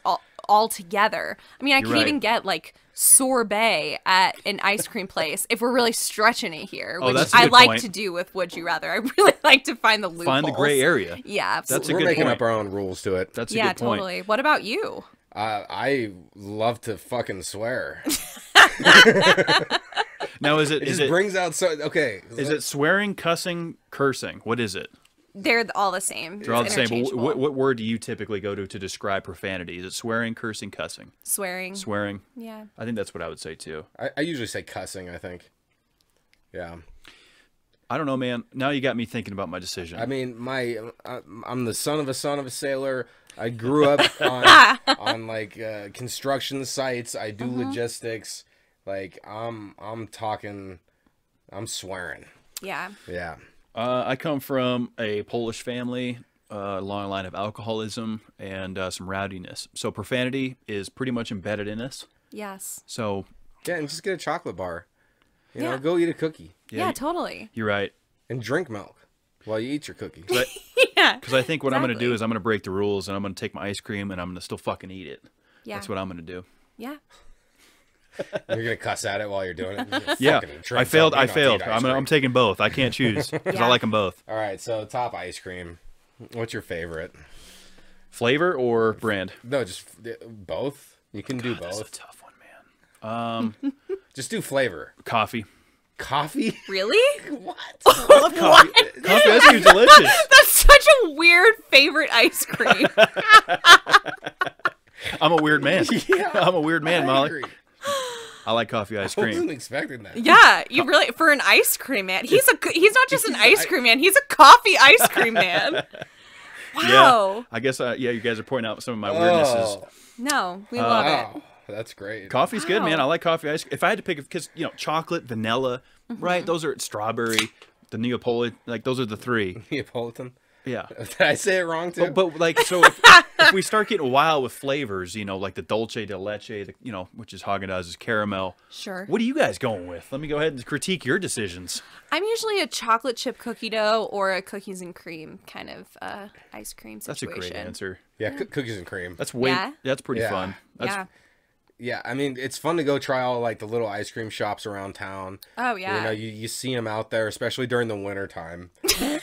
altogether. I mean, I could even get sorbet at an ice cream place if we're really stretching it here, which I like to do with Would You Rather. I really like to find the loopholes. Find the gray area. Yeah, absolutely. We're making up our own rules to it. That's a good point. Totally. What about you? I love to fucking swear. Now, is it brings out okay? Is it swearing, cussing, cursing? What is it? They're all the same. They're all the same. But what word do you typically go to describe profanity? Is it swearing, cursing, cussing? Swearing. Swearing. Yeah. I think that's what I would say too. I usually say cussing. I think. Yeah. I don't know, man. Now you got me thinking about my decision. I mean, I'm the son of a sailor. I grew up on construction sites. I do logistics. I'm talking I'm swearing. Yeah. Yeah. I come from a Polish family, long line of alcoholism and some rowdiness. So profanity is pretty much embedded in us. Yes. So Yeah, and just get a chocolate bar. You know, Yeah. go eat a cookie Yeah, totally. you're right. and drink milk while you eat your cookie. Yeah. Because I think what I'm going to do Exactly. is I'm going to break the rules and I'm going to take my ice cream and I'm going to still fucking eat it. Yeah. That's what I'm going to do. Yeah. You're gonna cuss at it while you're doing it. Yeah, Fucking drink I failed. something, I not failed. eat ice I'm cream. taking both. I can't choose because Yeah. I like them both. All right, so top ice cream. What's your favorite? Flavor or brand? No, just both. You can do That's a both. tough one, man. Just do flavor. Coffee. Coffee? Really? What? Coffee ice cream is delicious. That's such a weird favorite ice cream. I'm a weird man. Yeah, I'm a weird man, I Molly. agree. I like coffee ice I wasn't cream. expecting that. Yeah, you really for an ice cream man. He's not just an ice cream man. He's a coffee ice cream man. Wow. Yeah, I guess. Yeah, you guys are pointing out some of my weirdnesses. Oh, No, we love it. wow. That's great. Coffee's good, man. Wow. I like coffee ice cream. If I had to pick, because chocolate, vanilla, right? Those are strawberry, the Neapolitan. Like those are the three. Neapolitan. Yeah. Did I say it wrong too? But like, so if we start getting wild with flavors, like the dulce de leche, which is Haagen-Dazs's caramel. Sure. What are you guys going with? Let me go ahead and critique your decisions. I'm usually a chocolate chip cookie dough or a cookies and cream kind of ice cream That's a situation. great answer. yeah, cookies and cream. That's way. Yeah? That's pretty Yeah. fun. That's, Yeah. Yeah, I mean, it's fun to go try all like the little ice cream shops around town. Oh yeah. You know, you see them out there, especially during the winter time. You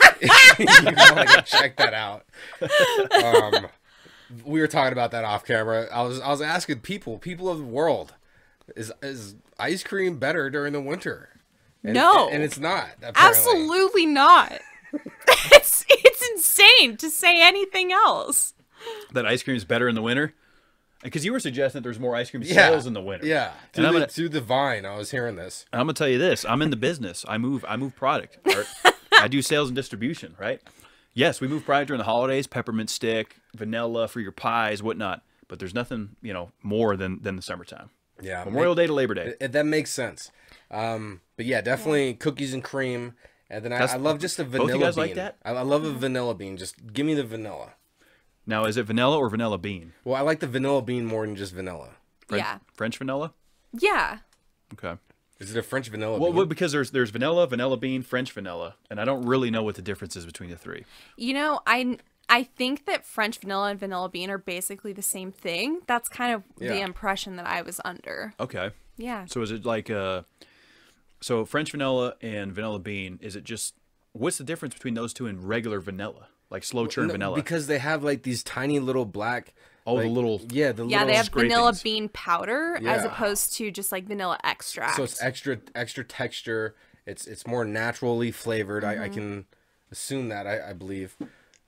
want to check that out. We were talking about that off camera. I was asking people of the world, is ice cream better during the winter? And, No. and it's not. Apparently. Absolutely not. it's insane to say anything else. that ice cream is better in the winter. Because you were suggesting that there's more ice cream Yeah. sales in the winter. Yeah, And I'm gonna- through the vine, I was hearing this. And I'm gonna tell you this: I'm in the business. I move product. Right? I do sales and distribution. Right? Yes, we move product during the holidays: peppermint stick, vanilla for your pies, whatnot. But there's nothing, more than the summertime. Yeah, Memorial Day to Labor Day. that makes sense. But yeah, definitely cookies and cream. And then I love just a vanilla you guys bean. like that? I love a vanilla bean. Just give me the vanilla. Now, is it vanilla or vanilla bean? Well, I like the vanilla bean more than just vanilla. Yeah. French vanilla. Yeah. Okay. Is it a French vanilla Well, bean? because there's vanilla, vanilla bean, French vanilla, and I don't really know what the difference is between the three. I think that French vanilla and vanilla bean are basically the same thing. That's kind of the Yeah. impression that I was under. Okay. Yeah. So is it like so French vanilla and vanilla bean? Is it just what's the difference between those two and regular vanilla, like slow churn No, vanilla? because they have like these tiny little black. Oh, the like- little- Yeah, the Yeah, little. they have vanilla scrapings. bean powder as Yeah. opposed to just like vanilla extract. So it's extra texture. It's more naturally flavored. Mm-hmm. I can assume that. I believe.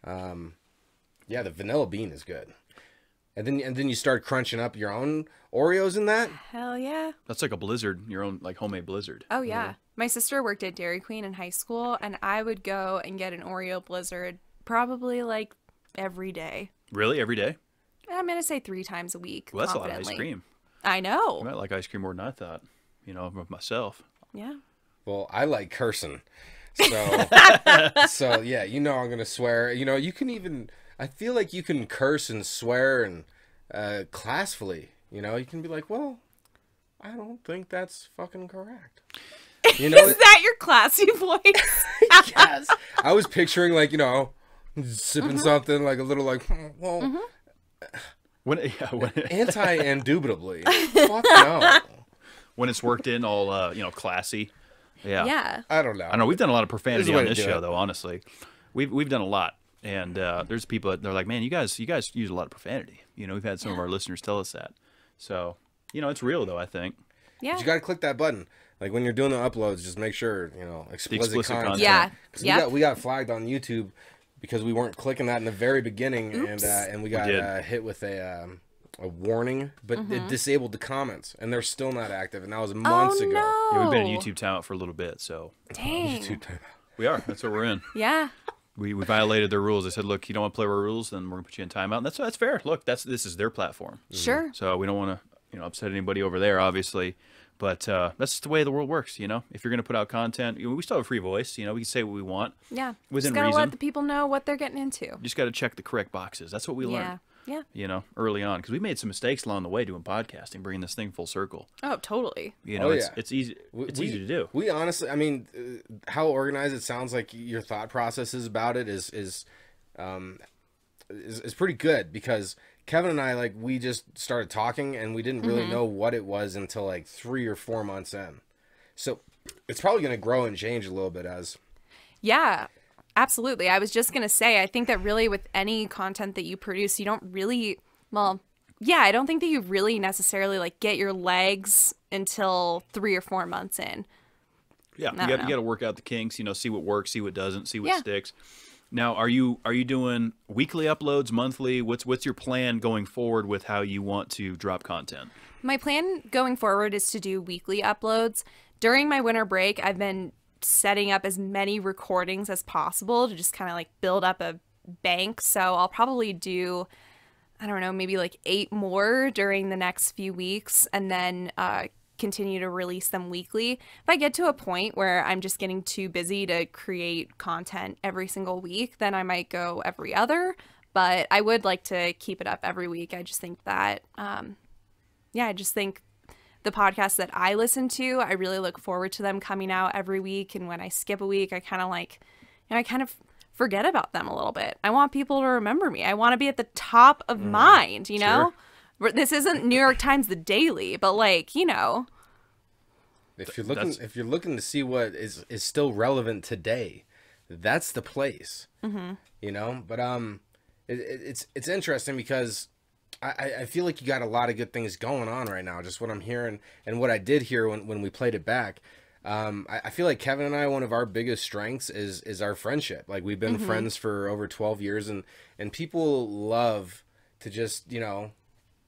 Yeah, the vanilla bean is good. And then you start crunching up your own Oreos in that. Hell yeah. That's like a blizzard, your own like homemade blizzard. Oh yeah. My sister worked at Dairy Queen in high school, and I would go and get an Oreo Blizzard probably like every day. Really, every day? I'm gonna say 3 times a week. Well, that's a lot of ice confidently. cream. I I know. might like ice cream more than I thought. Of myself. Yeah. Well, I like cursing. So so yeah, I'm gonna swear. You can even. I feel like you can curse and swear and classfully. You can be like, well, I don't think that's fucking correct. Is that your classy voice? Yes. I was picturing like sipping Mm-hmm. something like a little like well When anti-indubitably. Fuck no. when it's worked in all classy. Yeah. Yeah. I don't know. I know we've done a lot of profanity There's a way on to this do show it. though. Honestly, we've done a lot, and there's people that they're like, man, you guys use a lot of profanity. We've had some of our listeners tell us that. So it's real though. I think. Yeah. But you got to click that button. Like when you're doing the uploads, just make sure, explicit content. Yeah. 'Cause Yep. we got flagged on YouTube because we weren't clicking that in the very beginning, and we got did. hit with a warning, but it disabled the comments, and they're still not active, and that was Oh months ago. no. Yeah, we've been in YouTube timeout for a little bit, so Dang. YouTube time. we are. That's what we're in. Yeah. We violated their rules. They said, look, you don't want to play our rules, then we're gonna put you in timeout. And that's fair. Look, this is their platform, Sure. so we don't want to upset anybody over there, obviously. But that's just the way the world works, If you're going to put out content, we still have a free voice. We can say what we want. Yeah. Within just gotta reason. let the people know what they're getting into. You just got to check the correct boxes. That's what we learned. Yeah. Early on, because we made some mistakes along the way doing podcasting, bringing this thing full circle. Oh, totally. It's easy. It's easy to do. We honestly, how organized it sounds like your thought processes about it is pretty good, because Kevin and I, we just started talking and we didn't really know what it was until 3 or 4 months in. So it's probably going to grow and change a little bit as. Yeah, absolutely. I was just going to say, I think that really with any content that you produce, you don't really, I don't think that you really necessarily get your legs until 3 or 4 months in. Yeah, you got to work out the kinks, see what works, see what doesn't, see what sticks. Now, are you doing weekly uploads, monthly? What's your plan going forward with how you want to drop content? My plan going forward is to do weekly uploads. During my winter break, I've been setting up as many recordings as possible to just kind of build up a bank. So I'll probably do, I don't know, maybe 8 more during the next few weeks, and then continue to release them weekly. If I get to a point where I'm just getting too busy to create content every single week, then I might go every other, but I would like to keep it up every week. I just think that, I just think the podcasts that I listen to, I really look forward to them coming out every week. And when I skip a week, I kind of I kind of forget about them a little bit. I want people to remember me. I want to be at the top of mind, know? This isn't New York Times The Daily, but if you're looking to see what is still relevant today, that's the place. But it's interesting because I feel like you got a lot of good things going on right now. Just what I'm hearing and what I did hear when we played it back. I feel like Kevin and I, one of our biggest strengths is our friendship. We've been friends for over 12 years, and people love to just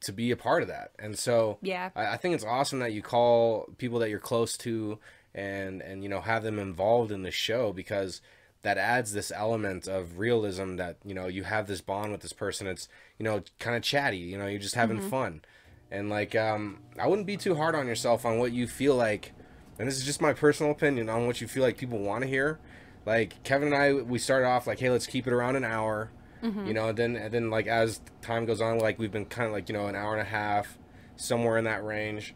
to be a part of that. And so I think it's awesome that you call people that you're close to and have them involved in the show, because that adds this element of realism that, you have this bond with this person. It's, kind of chatty, you're just having fun. And I wouldn't be too hard on yourself on what you feel like, and this is just my personal opinion, on what you feel like people want to hear. Kevin and I, we started off hey, let's keep it around an hour. And then as time goes on, we've been kind of an hour and a half, somewhere in that range,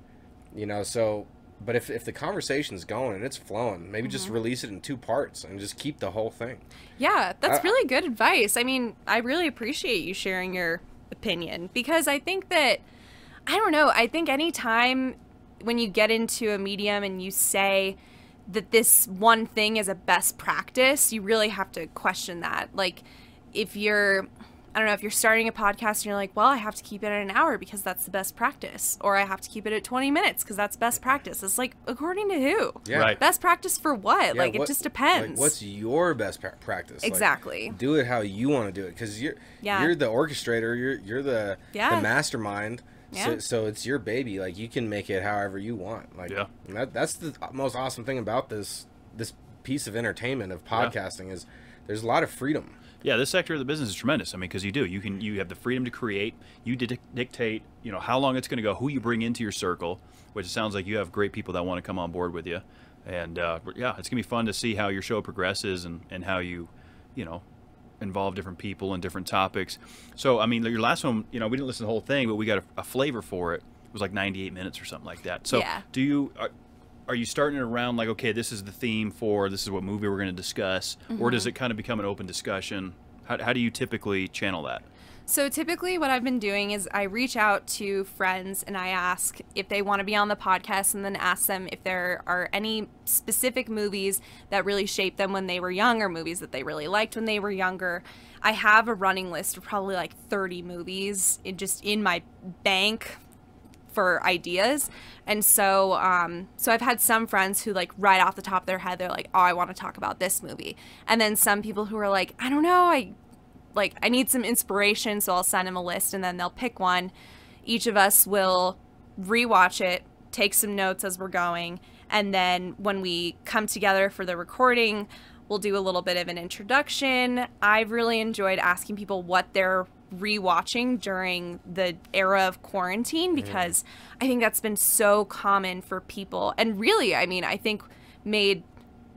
so, but if the conversation's going and it's flowing, maybe just release it in 2 parts and just keep the whole thing. Yeah, that's really good advice. I really appreciate you sharing your opinion, because I think that, I don't know, I think anytime when you get into a medium and you say that this one thing is a best practice, you really have to question that. If you're, I don't know, if you're starting a podcast and you're well, I have to keep it at an hour because that's the best practice, or I have to keep it at 20 minutes because that's best practice. It's according to who? Yeah. Right. Best practice for what? It just depends. What's your best practice? Exactly. Do it how you want to do it, because you're the orchestrator. You're the mastermind. Yeah. So it's your baby. You can make it however you want. That's the most awesome thing about this piece of entertainment of podcasting is there's a lot of freedom. Yeah, this sector of the business is tremendous. Because you have the freedom to create. You dictate, how long it's going to go, who you bring into your circle, which it sounds like you have great people that want to come on board with you. And it's going to be fun to see how your show progresses and how you involve different people and different topics. So, your last one, we didn't listen to the whole thing, but we got a flavor for it. It was 98 minutes or something like that. So, are you starting it around okay, this is the theme for, this is what movie we're going to discuss, or does it kind of become an open discussion? How do you typically channel that? So typically what I've been doing is I reach out to friends and I ask if they want to be on the podcast, and then ask them if there are any specific movies that really shaped them when they were young, or movies that they really liked when they were younger. I have a running list of probably 30 movies in my bank for ideas. And so I've had some friends who right off the top of their head, they're oh, I want to talk about this movie. And then some people who are I don't know, I need some inspiration, so I'll send them a list and then they'll pick one. Each of us will rewatch it, take some notes as we're going, and then when we come together for the recording, we'll do a little bit of an introduction. I've really enjoyed asking people what their rewatching during the era of quarantine, because I think that's been so common for people. And really, I mean, I think made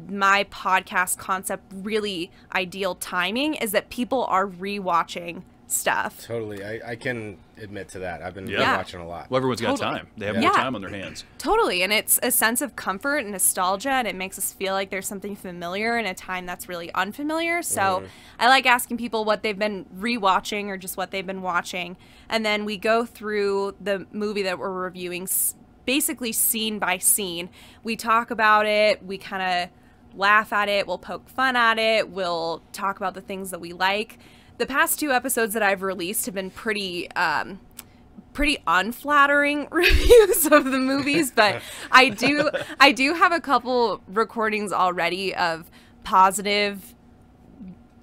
my podcast concept really ideal timing is that people are rewatching stuff. Totally. I can admit to that. I've been Yeah. watching a lot. Well, everyone's got Totally. time. They have Yeah. more time on their hands. Totally. And it's a sense of comfort and nostalgia, and it makes us feel like there's something familiar in a time that's really unfamiliar. So I like asking people what they've been rewatching or just what they've been watching. And then we go through the movie that we're reviewing basically scene by scene. We talk about it. We kind of laugh at it. We'll poke fun at it. We'll talk about the things that we like. The past 2 episodes that I've released have been pretty unflattering reviews of the movies, but I do have a couple recordings already of positive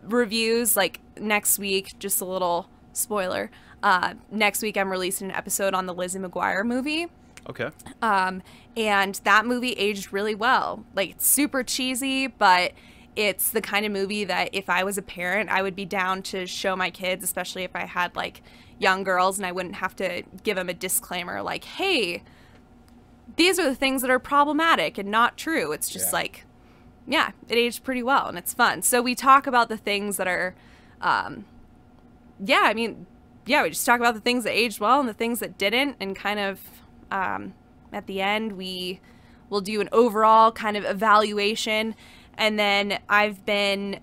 reviews. Like next week, just a little spoiler, next week I'm releasing an episode on the Lizzie McGuire movie. Okay. And that movie aged really well. Like, it's super cheesy, but it's the kind of movie that if I was a parent, I would be down to show my kids, especially if I had like young girls, and I wouldn't have to give them a disclaimer like, hey, these are the things that are problematic and not true. It's just like, yeah, it aged pretty well and it's fun. So we talk about the things that are, we just talk about the things that aged well and the things that didn't, and kind of at the end we'll do an overall kind of evaluation. And then I've been,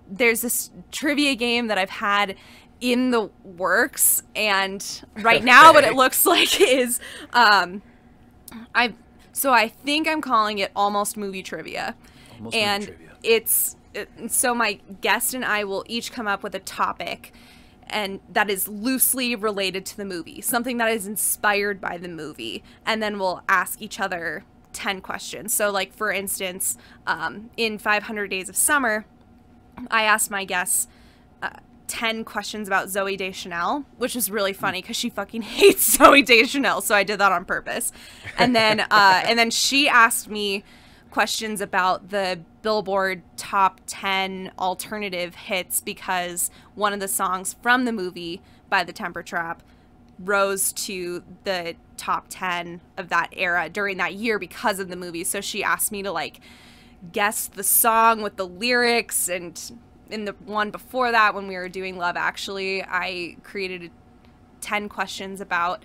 there's this trivia game that I've had in the works, and right now what it looks like is, I think I'm calling it Almost Movie Trivia. Almost and Movie Trivia. So my guest and I will each come up with a topic, and that is loosely related to the movie, something that is inspired by the movie, and then we'll ask each other 10 questions. So like, for instance, in 500 Days of Summer, I asked my guests 10 questions about Zooey Deschanel, which is really funny because she fucking hates Zooey Deschanel, so I did that on purpose. And then she asked me questions about the Billboard top 10 alternative hits, because one of the songs from the movie by the Temper Trap rose to the top 10 of that era during that year because of the movie. So she asked me to like guess the song with the lyrics, and in the one before that, when we were doing Love Actually, I created 10 questions about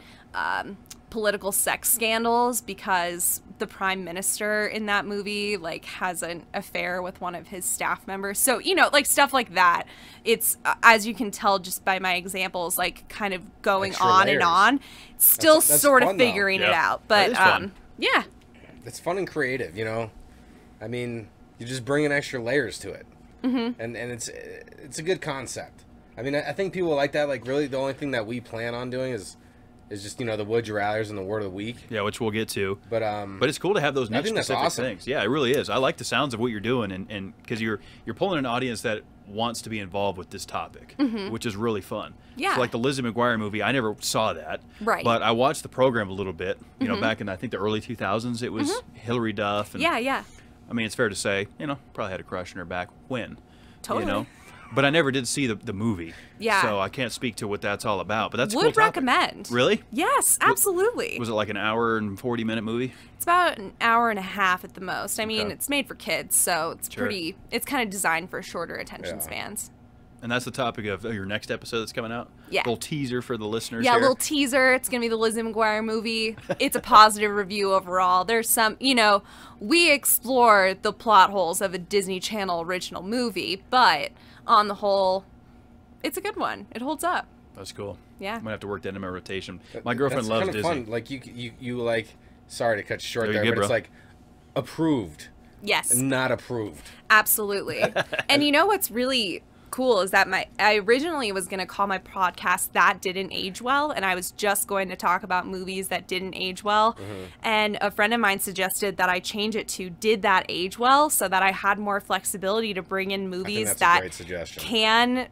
political sex scandals, because the prime minister in that movie like has an affair with one of his staff members. So, you know, like stuff like that. It's, as you can tell just by my examples, like kind of going Extra on layers. and on. Still That's sort of fun, though. figuring it Yeah. out. But That is fun. yeah. It's fun and creative, you know? I mean, you just bring in extra layers to it. Mm-hmm. And it's a good concept. I mean, I think people like that. Like, really, the only thing that we plan on doing is just, you know, the Would You Rathers and the Word of the Week. Yeah, which we'll get to. But it's cool to have those I niche think that's specific awesome. things. Yeah, it really is. I like the sounds of what you're doing, and because you're pulling an audience that wants to be involved with this topic, which is really fun. Yeah. So like the Lizzie McGuire movie, I never saw that. Right. But I watched the program a little bit. You know, back in I think the early 2000s, it was Hillary Duff. And, Yeah. I mean, it's fair to say, you know, probably had a crush on her back when. Totally. You know. But I never did see the movie. Yeah. So I can't speak to what that's all about. But that's a Would cool topic. recommend. Really? Yes, absolutely. Was it like an hour and 40-minute movie? It's about an hour and a half at the most. I mean, Okay. it's made for kids, so it's Sure. it's kind of designed for shorter attention Yeah. spans. And that's the topic of your next episode that's coming out? Yeah. Little teaser for the listeners Yeah, a here. little teaser. It's going to be the Lizzie McGuire movie. It's a positive review overall. There's some, you know, we explore the plot holes of a Disney Channel original movie, but on the whole, it's a good one. It holds up. That's cool. Yeah. I'm going to have to work that into my rotation. My girlfriend That's loves kind of Disney. fun. Like, you like, sorry to cut you short No, there, you're but good, it's bro. like approved, Yes. not approved. Absolutely. And you know what's really cool is that I originally was going to call my podcast That Didn't Age Well, and I was just going to talk about movies that didn't age well. And a friend of mine suggested that I change it to Did That Age Well, so that I had more flexibility to bring in movies that's a that great suggestion. can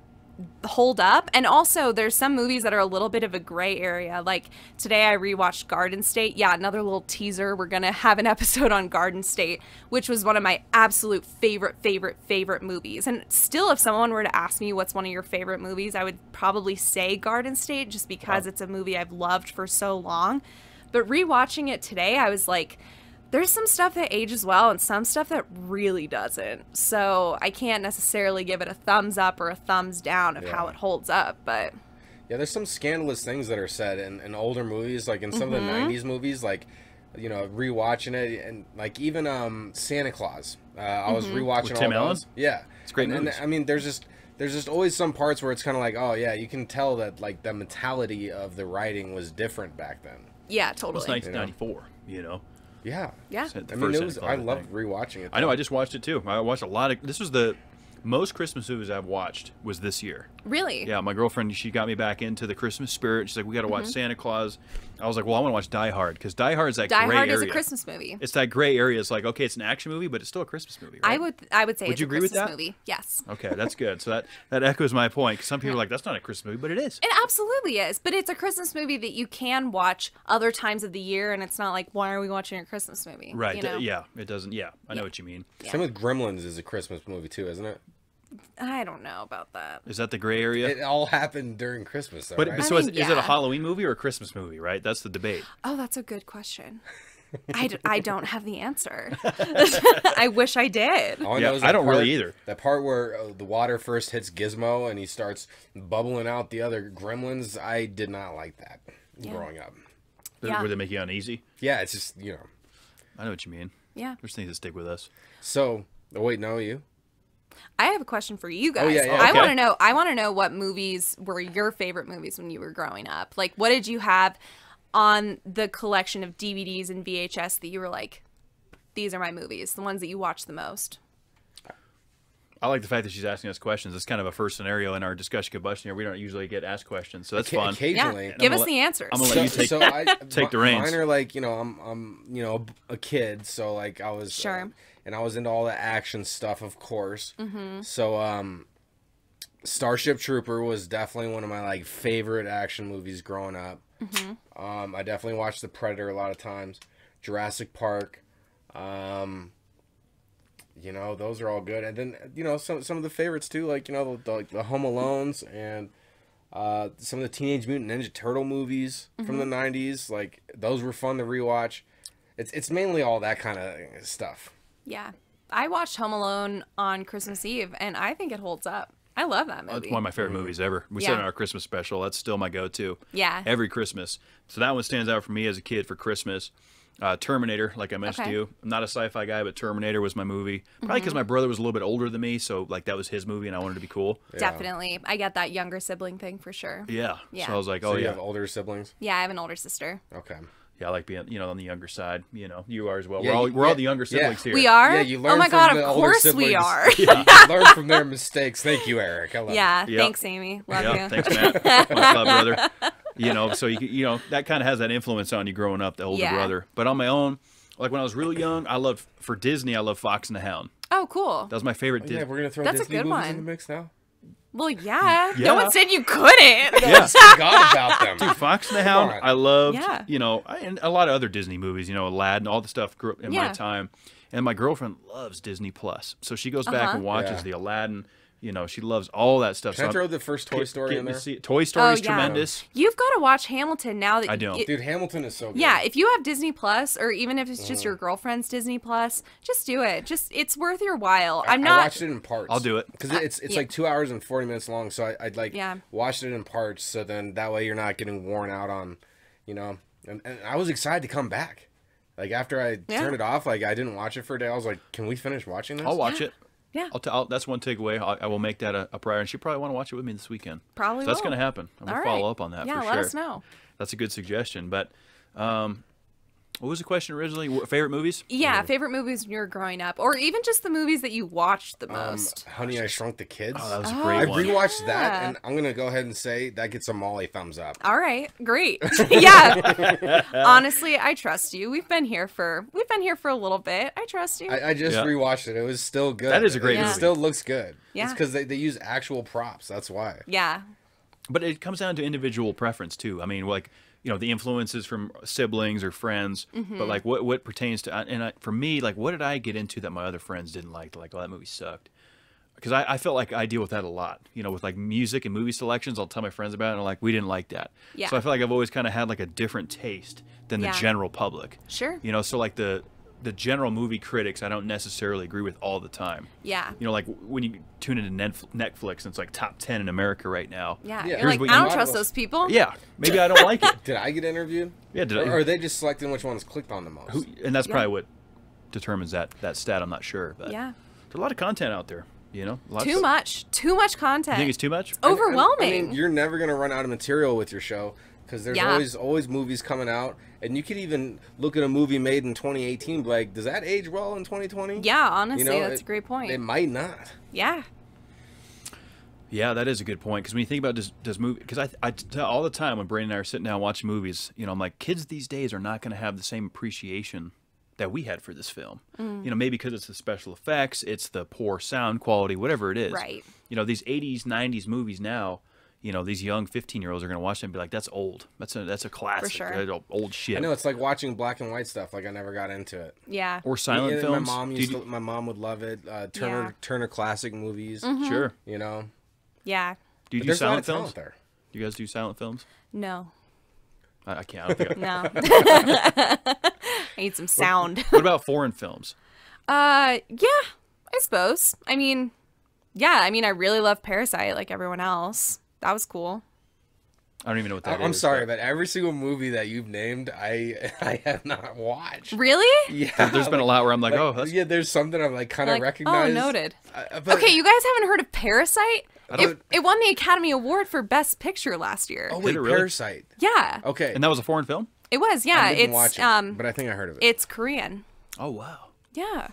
hold up. And also there's some movies that are a little bit of a gray area. Like today I rewatched Garden State. Yeah, another little teaser. We're going to have an episode on Garden State, which was one of my absolute favorite movies. And still, if someone were to ask me what's one of your favorite movies, I would probably say Garden State, just because it's a movie I've loved for so long. But rewatching it today, I was like, there's some stuff that ages well and some stuff that really doesn't. So I can't necessarily give it a thumbs up or a thumbs down of how it holds up. But yeah, there's some scandalous things that are said in older movies, like in some of the 90s movies, like, you know, rewatching it. And like even Santa Claus. I was rewatching With Tim all Allen? those. Yeah. It's great movies. And I mean, there's just always some parts where it's kind of like, oh yeah, you can tell that like the mentality of the writing was different back then. yeah, It was totally. 1994, you know. Yeah. Yeah. The I mean, first Santa Claus, I loved rewatching it. I know. I just watched it too. I watched a lot of. This was the most Christmas movies I've watched was this year. Really? Yeah, my girlfriend, she got me back into the Christmas spirit. She's like, we got to watch Santa Claus. I was like, well, I want to watch Die Hard, because Die Hard is that Die gray Hard area. is a Christmas movie. It's that gray area. It's like, okay, it's an action movie, but it's still a Christmas movie, right? I would say Would it's you a agree with Christmas that? movie. Yes. Okay, that's good. So that echoes my point, because some people are like, that's not a Christmas movie, but it is. It absolutely is, but it's a Christmas movie that you can watch other times of the year, and it's not like, why are we watching a Christmas movie? Right. You know? Yeah, it doesn't. Yeah, I know what you mean. Same with Gremlins is a Christmas movie too, isn't it? I don't know about that. Is that the gray area? It all happened during Christmas, though, But right? so I mean, is it a yeah. Halloween movie or a Christmas movie, right? That's the debate. Oh, that's a good question. I don't have the answer. I wish I did. All I Yeah, know is I that don't really part- either. That part where the water first hits Gizmo and he starts bubbling out the other gremlins, I did not like that growing up. Yeah. Would they make you uneasy? Yeah, it's just, you know. I know what you mean. Yeah. There's things that stick with us. So, oh, wait, no, you? I have a question for you guys. Oh, yeah, yeah. I Okay. want to know what movies were your favorite movies when you were growing up. Like, what did you have on the collection of DVDs and VHS that you were like, these are my movies, the ones that you watch the most? I like the fact that she's asking us questions. It's kind of a first scenario in our discussion combustion here. We don't usually get asked questions, so that's fun. Occasionally. Yeah. Give I'm us gonna the answers. I'm gonna let you take take the reins. Mine are like, you know, I'm you know, a kid, so like I was Sure. and I was into all the action stuff, of course. So Starship Trooper was definitely one of my like favorite action movies growing up. I definitely watched The Predator a lot of times. Jurassic Park. You know, those are all good. And then, you know, some of the favorites too, like, you know, the Home Alones and some of the Teenage Mutant Ninja Turtle movies from the 90s. Like, those were fun to rewatch. It's mainly all that kind of stuff. Yeah. I watched Home Alone on Christmas Eve, and I think it holds up. I love that movie. It's one of my favorite movies ever. We said Yeah. in our Christmas special, that's still my go-to. Yeah. Every Christmas. So that one stands out for me as a kid for Christmas. Terminator, like I mentioned to you. I'm not a sci-fi guy, but Terminator was my movie. Probably because my brother was a little bit older than me, so like that was his movie, and I wanted to be cool. Definitely. I get that younger sibling thing for sure. Yeah. Yeah. So I was like, So oh you yeah, have older siblings? Yeah, I have an older sister. Okay. yeah, I like being, you know, on the younger side. You know, you are as well. Yeah, we're all yeah, the younger yeah. siblings here. We are? Yeah, you learn Oh my from god, the of older course we siblings. are. You learn from their mistakes. Thank you, Eric. I love Yeah, Yep. thanks, Amy. Love Yeah, you. thanks, Matt. Much love, brother. You know, so you know that kind of has that influence on you growing up, the older Yeah. brother. But on my own, like when I was really young, I loved for Disney. I loved Fox and the Hound. Oh, cool. That was my favorite. Yeah, we're gonna throw That's a Disney good movies one. in the mix now. Well, yeah. Yeah. No one said you couldn't. Yeah. Forgot about them. Dude, Fox and the Hound, on. I loved, Yeah. you know, and a lot of other Disney movies, you know, Aladdin, all the stuff grew up in my Yeah. time. And my girlfriend loves Disney Plus. So she goes back and watches Yeah. the Aladdin, you know, she loves all that stuff. Can I So throw the first Toy Story in getting to there? see it. Toy Story is Oh, yeah. tremendous. You've got to watch Hamilton now that I don't. it- Dude, Hamilton is so good. yeah, if you have Disney Plus, or even if it's just your girlfriend's Disney Plus, just do it. It's worth your while. I I'm not. watched it in parts. I'll do it. because it's yeah. like 2 hours and 40 minutes long. So I'd like Yeah. watched it in parts. So then that way you're not getting worn out on, you know. And I was excited to come back. Like after I turned it off, like I didn't watch it for a day. I was like, can we finish watching this? I'll watch it. Yeah. That's one takeaway. I will make that a priority. And she probably want to watch it with me this weekend. Probably So that's will. going to happen. I'm going All to follow right. up on that Yeah, for let sure. us know. That's a good suggestion. But What was the question originally? Favorite movies? Yeah, favorite movies when you were growing up, or even just the movies that you watched the most. Honey, I Shrunk the Kids. Oh, that was a I great one. rewatched that, Yeah. and I'm gonna go ahead and say that gets a Molly thumbs up. All right, great. Yeah. Honestly, I trust you. We've been here for a little bit. I trust you. I just Yeah. rewatched it. It was still good. That is a great It movie. still looks good. Yeah. It's because they use actual props. That's why. yeah. But it comes down to individual preference too. I mean, like, the influences from siblings or friends, but like what pertains to, and for me, like, what did I get into that my other friends didn't like? Like, oh, that movie sucked. Because I felt like I deal with that a lot, with like music and movie selections. I'll tell my friends about it, and they're like, we didn't like that. Yeah. So I feel like I've always kind of had like a different taste than the Yeah. general public. Sure. So like the general movie critics, I don't necessarily agree with all the time. Yeah. Like when you tune into Netflix, and it's like top 10 in America right now. Yeah. Yeah. You're Here's like, what I you- don't trust those people. Yeah, maybe I don't like it. Did I get interviewed? Yeah, did Or I? are they just selecting which ones clicked on the most? And that's Yeah. probably what determines that stat. I'm not sure, but Yeah. there's a lot of content out there. Lots Too much. Too much content. You think it's too much? Overwhelming. I mean, you're never gonna run out of material with your show because there's Yeah. always movies coming out, and you could even look at a movie made in 2018, like, does that age well in 2020? Yeah, honestly, that's a great point. It might not. Yeah. Yeah, that is a good point. Because when you think about does movie, because I tell all the time when Brandon and I are sitting down watching movies, I'm like, kids these days are not going to have the same appreciation that we had for this film. Maybe because it's the special effects, it's the poor sound quality, whatever it is. Right. These 80s, 90s movies now, these young 15-year-olds are going to watch them and be like, that's old. That's a classic. sure. That's old shit. I know, it's like watching black and white stuff. Like, I never got into it. Yeah. Or silent Yeah, films. My mom would love it. Turner Classic Movies. Sure. Yeah. Do you do There's a lot silent of talent films? there. Do you guys do silent films? No. I can't. I don't think No. I need some sound. What about foreign films? Yeah, I suppose. I mean, I really love Parasite like everyone else. That was cool. I don't even know what that is. I'm sorry, but every single movie that you've named, I have not watched. Really? Yeah, There's been a lot where I'm like, oh, that's... yeah. There's something I'm like kind of Like, recognize. oh, noted. But, Okay, you guys haven't heard of Parasite? don't- It won the Academy Award for Best Picture last year. Oh wait, Did it really? Parasite. Yeah. Okay, And that was a foreign film? It was, yeah. I didn't It's watch it, but I think I heard of it. it's Korean. Oh, wow. Yeah.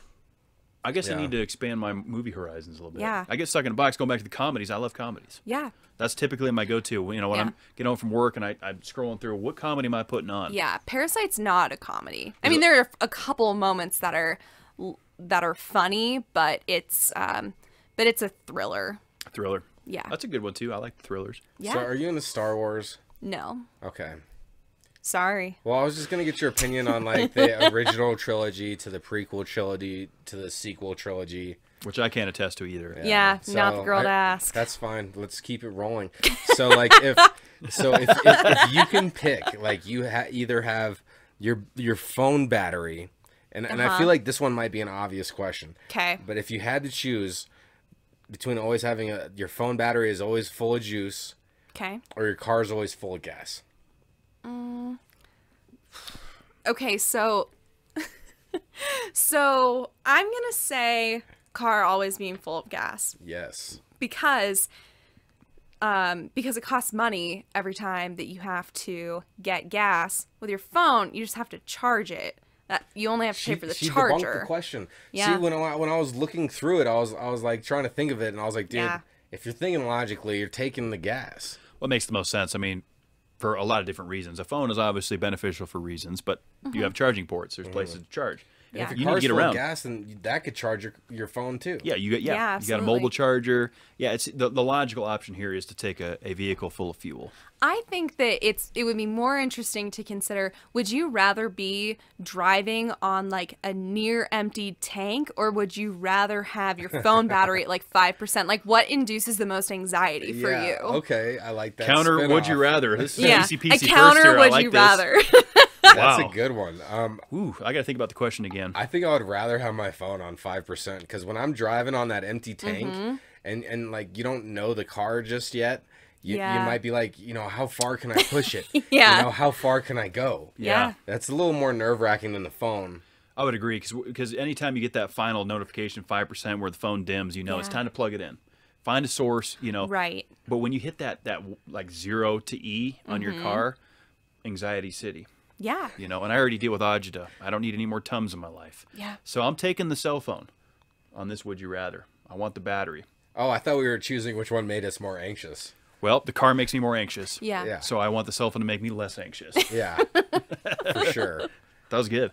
I guess I Yeah. need to expand my movie horizons a little bit. Yeah. I get stuck in a box going back to the comedies. I love comedies. Yeah. That's typically my go-to. When Yeah. I'm getting home from work and I'm scrolling through, what comedy am I putting on? Yeah, Parasite's not a comedy. I mean, there are a couple moments that are funny, but it's a thriller. Thriller. Yeah. That's a good one, too. I like the thrillers. Yeah. So, are you into Star Wars? No. Okay. Sorry. Well, I was just gonna get your opinion on like the original trilogy to the prequel trilogy to the sequel trilogy. Which I can't attest to either. Yeah, not the girl to ask. That's fine. Let's keep it rolling. So, like, if you can pick, like, you either have your phone battery, and I feel like this one might be an obvious question. Okay. But if you had to choose between always having your phone battery is always full of juice, Okay. or your car is always full of gas. Okay, so I'm gonna say car always being full of gas Yes. because it costs money every time that you have to get gas. With your phone, you just have to charge it. That you only have to pay for the she charger. debunked the question. Yeah. See, when I was looking through it, I was like trying to think of it, and I was like, dude, Yeah. if you're thinking logically, you're taking the gas. What makes the most sense? I mean, for a lot of different reasons. A phone is obviously beneficial for reasons, but you have charging ports. There's places to charge. Yeah. If You your need to car's get full around. of gas, then that could charge your phone too. Yeah, you got Yeah, you got a absolutely. mobile charger. Yeah, it's the logical option here is to take a vehicle full of fuel. I think that it would be more interesting to consider, would you rather be driving on like a near empty tank, or would you rather have your phone battery at like 5%? Like, what induces the most anxiety for Yeah, you? Okay, I like that. Counter, would you spin-off. rather? This is Yeah, easy peasy a counter first here. I would like you this. rather? That's Wow. a good one. Ooh, I got to think about the question again. I think I would rather have my phone on 5% because when I'm driving on that empty tank Mm-hmm. and like you don't know the car just yet, you Yeah. might be like, how far can I push it? Yeah. How far can I go? Yeah. That's a little more nerve wracking than the phone. I would agree because anytime you get that final notification 5% where the phone dims, it's Yeah. time to plug it in. Find a source, Right. But when you hit that like 0 to E on Mm-hmm. your car, anxiety city. Yeah. You know, and I already deal with agita. I don't need any more Tums in my life. Yeah. So I'm taking the cell phone on this would you rather. I want the battery. Oh, I thought we were choosing which one made us more anxious. Well, the car makes me more anxious. Yeah. Yeah. So I want the cell phone to make me less anxious. Yeah, for sure. That was good.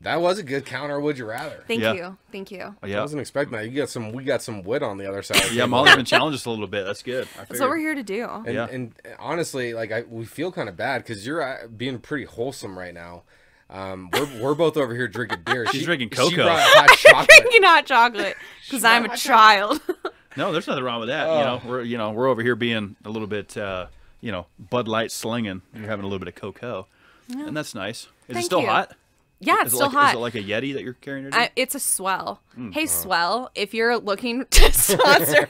That was a good counter. Would you rather? Thank Yeah. you. Thank you. I Yeah. wasn't expecting that. We got some wit on the other side. Of the Yeah, table. Molly's been challenged us a little bit. That's good. That's what we're here to do. And, Yeah. and honestly, like we feel kind of bad because you're being pretty wholesome right now. We're both over here drinking beer. She's drinking She cocoa. brought hot chocolate. Drinking hot chocolate because I'm a child. No, there's nothing wrong with that. You know, we're over here being a little bit, Bud Light slinging. You're having a little bit of cocoa, and that's nice. Is it Thank still you. hot? Yeah, it's Is it still like, hot. Is it like a Yeti that you're carrying today? It's a Swell. Hmm. Hey, Swell, if you're looking to sponsor,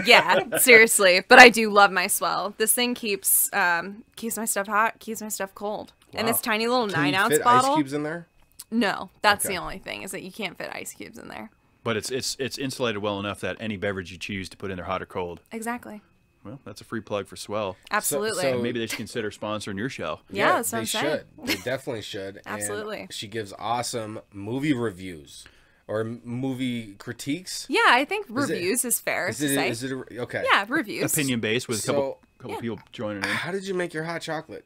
yeah, seriously. But I do love my Swell. This thing keeps my stuff hot, keeps my stuff cold. And this tiny little Can you 9-ounce fit bottle. ice cubes in there? No, that's Okay. the only thing is that you can't fit ice cubes in there. But it's insulated well enough that any beverage you choose to put in there, hot or cold. Exactly. Well, that's a free plug for Swell. Absolutely. so- Maybe they should consider sponsoring your show. yeah, that's what they I'm saying. should. They definitely should. And Absolutely. she gives awesome movie reviews or movie critiques. Yeah, I think reviews is fair to say. Is it okay? Yeah, reviews. Opinion based with a couple Yeah. people joining in. How did you make your hot chocolate?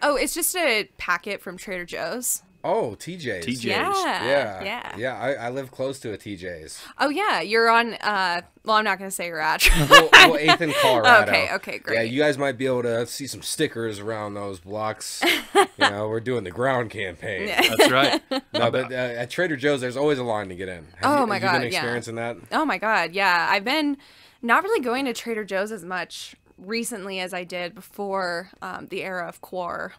Oh, it's just a packet from Trader Joe's. Oh, TJ's. TJ's. Yeah. I live close to a TJ's. Oh yeah, you're on. Well, I'm not gonna say your address. Well, 8th in Colorado. Okay, great. Yeah, you guys might be able to see some stickers around those blocks. We're doing the ground campaign. That's right. No, but at Trader Joe's, there's always a line to get in. Oh, my have you God, been yeah. experiencing that? Oh my god, yeah. I've been not really going to Trader Joe's as much recently as I did before the era of Quar.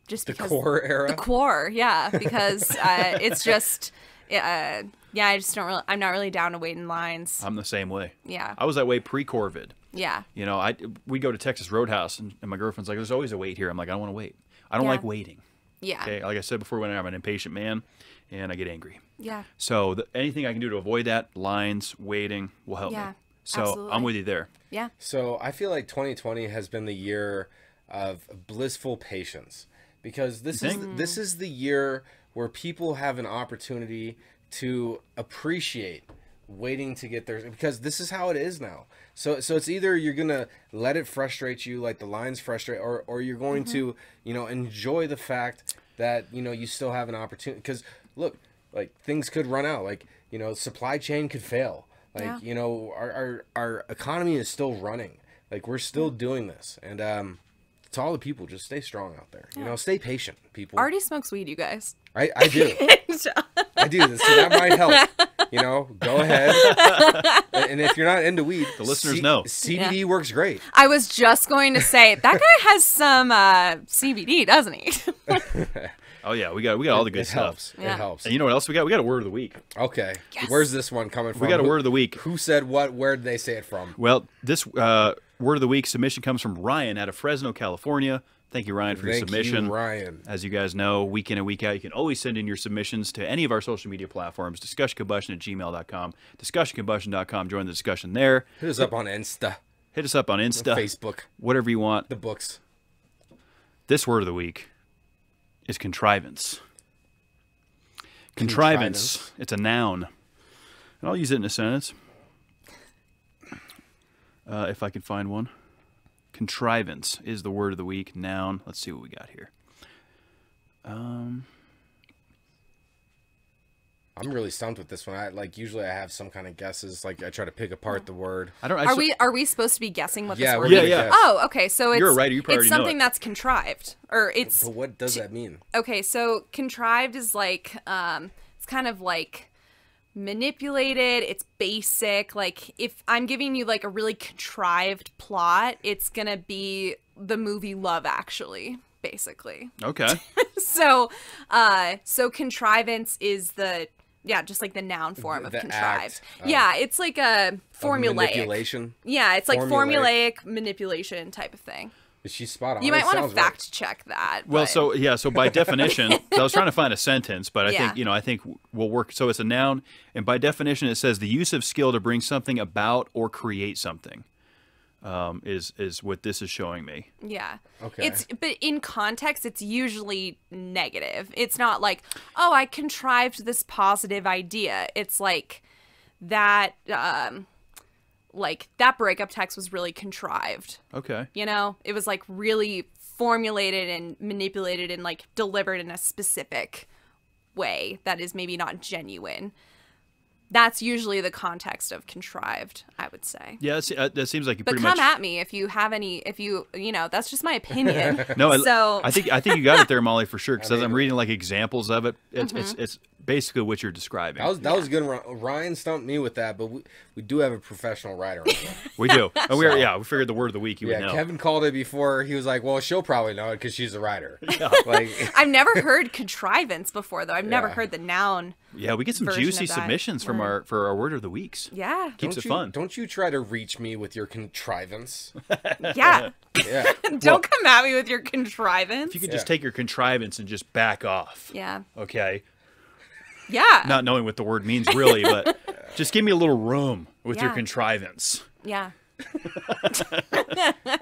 Just The because core era? the Quar, yeah, because it's just, I just don't really. I'm not really down to wait in lines. I'm the same way. Yeah, I was that way pre-Corvid. yeah, You know, we go to Texas Roadhouse, and my girlfriend's like, "There's always a wait here." I'm like, "I don't want to wait. I don't Yeah. like waiting." yeah, Okay, like I said before, when I'm an impatient man, and I get angry. yeah. So anything I can do to avoid that, lines, waiting, will help Yeah, me. So absolutely. I'm with you there. Yeah. So I feel like 2020 has been the year of blissful patience because this is the year where people have an opportunity to appreciate waiting to get there because this is how it is now. So it's either you're gonna let it frustrate you like the lines frustrate, or you're going to enjoy the fact that you still have an opportunity because look, like things could run out, like supply chain could fail. Like, Yeah. our economy is still running. Like, we're still doing this. And to all the people, just stay strong out there. Stay patient, people. Already smokes weed, you guys. I do. I do. So that might help. Go ahead. And if you're not into weed, The listeners know. CBD works great. I was just going to say that guy has some CBD, doesn't he? Oh yeah, we got all the good It stuff. helps. Yeah. It helps. And you know what else we got? We got a word of the week. Okay. Yes. Where's this one coming from? We got a word of the week. Who said what? Where did they say it from? Well, this word of the week submission comes from Ryan out of Fresno, California. Thank you, Ryan, for your Thank submission. you, Ryan. As you guys know, week in and week out, you can always send in your submissions to any of our social media platforms, discussioncombustion@gmail.com, discussioncombustion.com. Join the discussion there. Hit us up on Insta, Hit us up on Insta, Facebook, whatever you want. the books. This word of the week is contrivance. Contrivance. It's a noun. And I'll use it in a sentence. If I can find one. Contrivance is the word of the week. Noun. Let's see what we got here. I'm really stumped with this one. Usually I have some kind of guesses. Like I try to pick apart the word. Are we supposed to be guessing what Yeah, this we're word gonna is? guess. Oh, okay. So it's You're a writer, you probably it's already know something it. that's contrived, or it's But what does that mean? okay. So contrived is like it's kind of like manipulated. It's basic. Like if I'm giving you like a really contrived plot, it's gonna be the movie Love Actually, basically. Okay. So contrivance is just like the noun form of The contrived. act of- Yeah, it's like a formulaic. Manipulation. Yeah, it's like Formulaic. formulaic manipulation type of thing. She's spot on. You It might want to sounds right. fact check that. Well, but- so by definition, I was trying to find a sentence, but I think, Yeah. I think we'll work. So it's a noun, and by definition, it says the use of skill to bring something about or create something. is what this is showing me. Yeah. Okay. But in context, it's usually negative. It's not like, oh, I contrived this positive idea. It's like that breakup text was really contrived. Okay. You know, it was like really formulated and manipulated and like delivered in a specific way that is maybe not genuine. That's usually the context of contrived, I would say. Yeah, that seems like you But pretty come much. at me if you have any. If you know, that's just my opinion. No, so I think you got it there, Molly, for sure. Because as I'm reading like examples of it, it's basically what you're describing. That was good. Ryan stumped me with that, but we do have a professional writer on that. We do. And we figured the word of the week you would know. Kevin called it before. He was like, well, she'll probably know it because she's a writer. Yeah. Like, I've never heard contrivance before, though. I've never heard the noun. Yeah, we get some version juicy of that submissions from for our word of the weeks. Yeah. Keeps it fun. Don't you try to reach me with your contrivance. Yeah. Yeah. Don't come at me with your contrivance. If you could just take your contrivance and just back off. Yeah. Okay. Yeah. Not knowing what the word means really, but just give me a little room with your Yeah. contrivance. Yeah.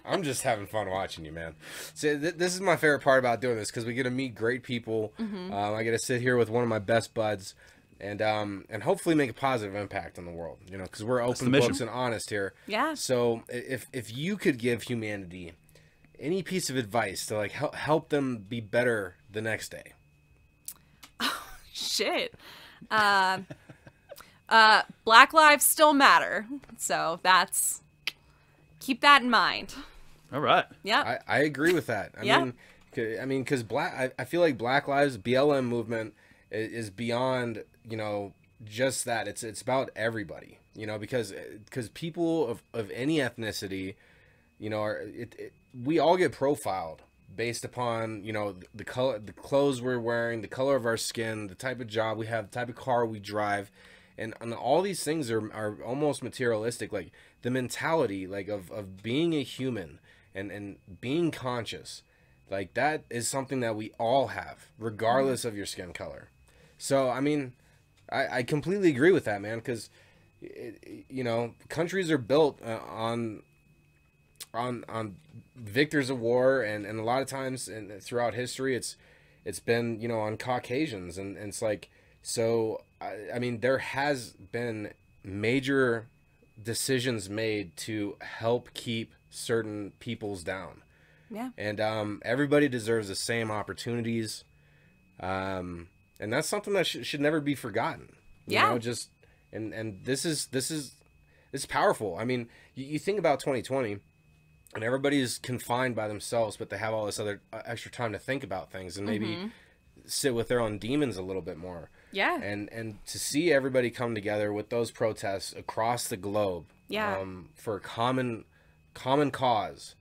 I'm just having fun watching you, man. So this is my favorite part about doing this because we get to meet great people. I get to sit here with one of my best buds, and hopefully make a positive impact on the world. You know, because we're open mission. books and honest here. Yeah. So if you could give humanity any piece of advice to like help them be better the next day. Shit. Black lives still matter. So keep that in mind. All right. Yeah. I agree with that. I mean, because I feel like Black Lives BLM movement is beyond, you know, just that. It's about everybody, you know, because people of any ethnicity, you know, we all get profiled based upon, you know, the color, the clothes we're wearing, the color of our skin, the type of job we have, the type of car we drive. And all these things are almost materialistic, like the mentality like of being a human and being conscious. Like that is something that we all have, regardless of your skin color. So, I mean, I completely agree with that, man, because, you know, countries are built on victors of war, and a lot of times and throughout history, it's been, you know, on Caucasians, and it's like, so, I mean, there has been major decisions made to help keep certain peoples down. Yeah. And everybody deserves the same opportunities. And that's something that should never be forgotten. You know, just and this is powerful. I mean, you think about 2020 and everybody's confined by themselves, but they have all this other extra time to think about things and maybe sit with their own demons a little bit more. Yeah. And to see everybody come together with those protests across the globe, for a common cause.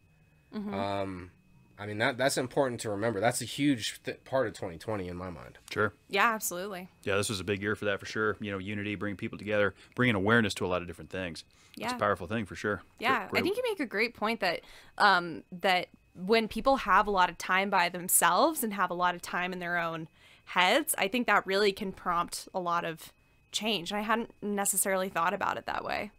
I mean, that's important to remember. That's a huge part of 2020 in my mind. Sure. Yeah, absolutely. Yeah, this was a big year for that for sure. You know, unity, bringing people together, bringing awareness to a lot of different things. Yeah. It's a powerful thing for sure. Yeah, Great. I think you make a great point that that when people have a lot of time by themselves and have a lot of time in their own heads, I think that really can prompt a lot of change. I hadn't necessarily thought about it that way.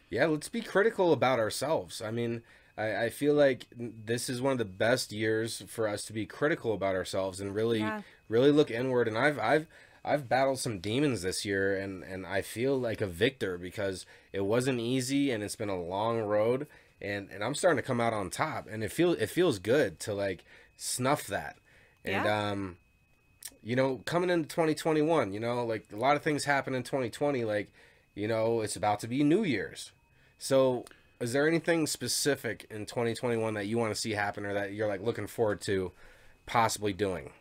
Yeah, let's be critical about ourselves. I mean, I feel like this is one of the best years for us to be critical about ourselves and really look inward. And I've battled some demons this year, and I feel like a victor because it wasn't easy and it's been a long road, and I'm starting to come out on top, and it feels good to like snuff that. And you know, coming into 2021, you know, like a lot of things happen in 2020, like, you know, it's about to be New Year's. So is there anything specific in 2021 that you want to see happen or that you're like looking forward to possibly doing?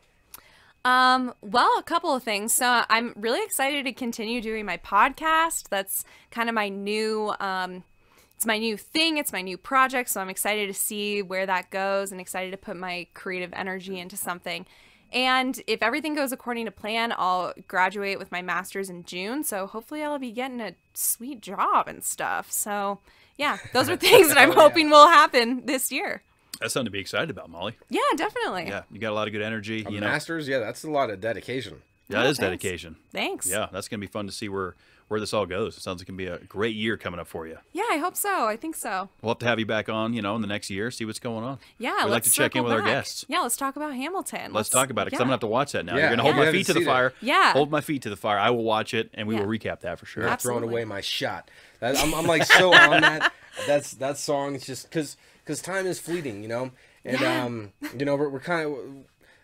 Well, a couple of things. So I'm really excited to continue doing my podcast. That's kind of my new, it's my new thing. It's my new project. So I'm excited to see where that goes and excited to put my creative energy into something. And if everything goes according to plan, I'll graduate with my master's in June. So hopefully I'll be getting a sweet job and stuff. So yeah, those are things that I'm hoping will happen this year. That's something to be excited about, Molly. Yeah, definitely. Yeah, you got a lot of good energy. Masters, yeah, that's a lot of dedication. Yeah, that is dedication. Thanks. Yeah, that's going to be fun to see where this all goes. It sounds like it can be a great year coming up for you. Yeah, I hope so. I think so. We'll have to have you back on, in the next year, see what's going on. Yeah, We'd like to check in with our guests. Yeah, let's talk about Hamilton. Let's talk about it, because I'm going to have to watch that now. Yeah. You're going to hold my haven't feet to the seen it. fire. Yeah. Hold my feet to the fire. I will watch it, and we will recap that for sure. Not Absolutely. throwing away my shot. I'm like so on that. That song is just because time is fleeting, And we're kind of.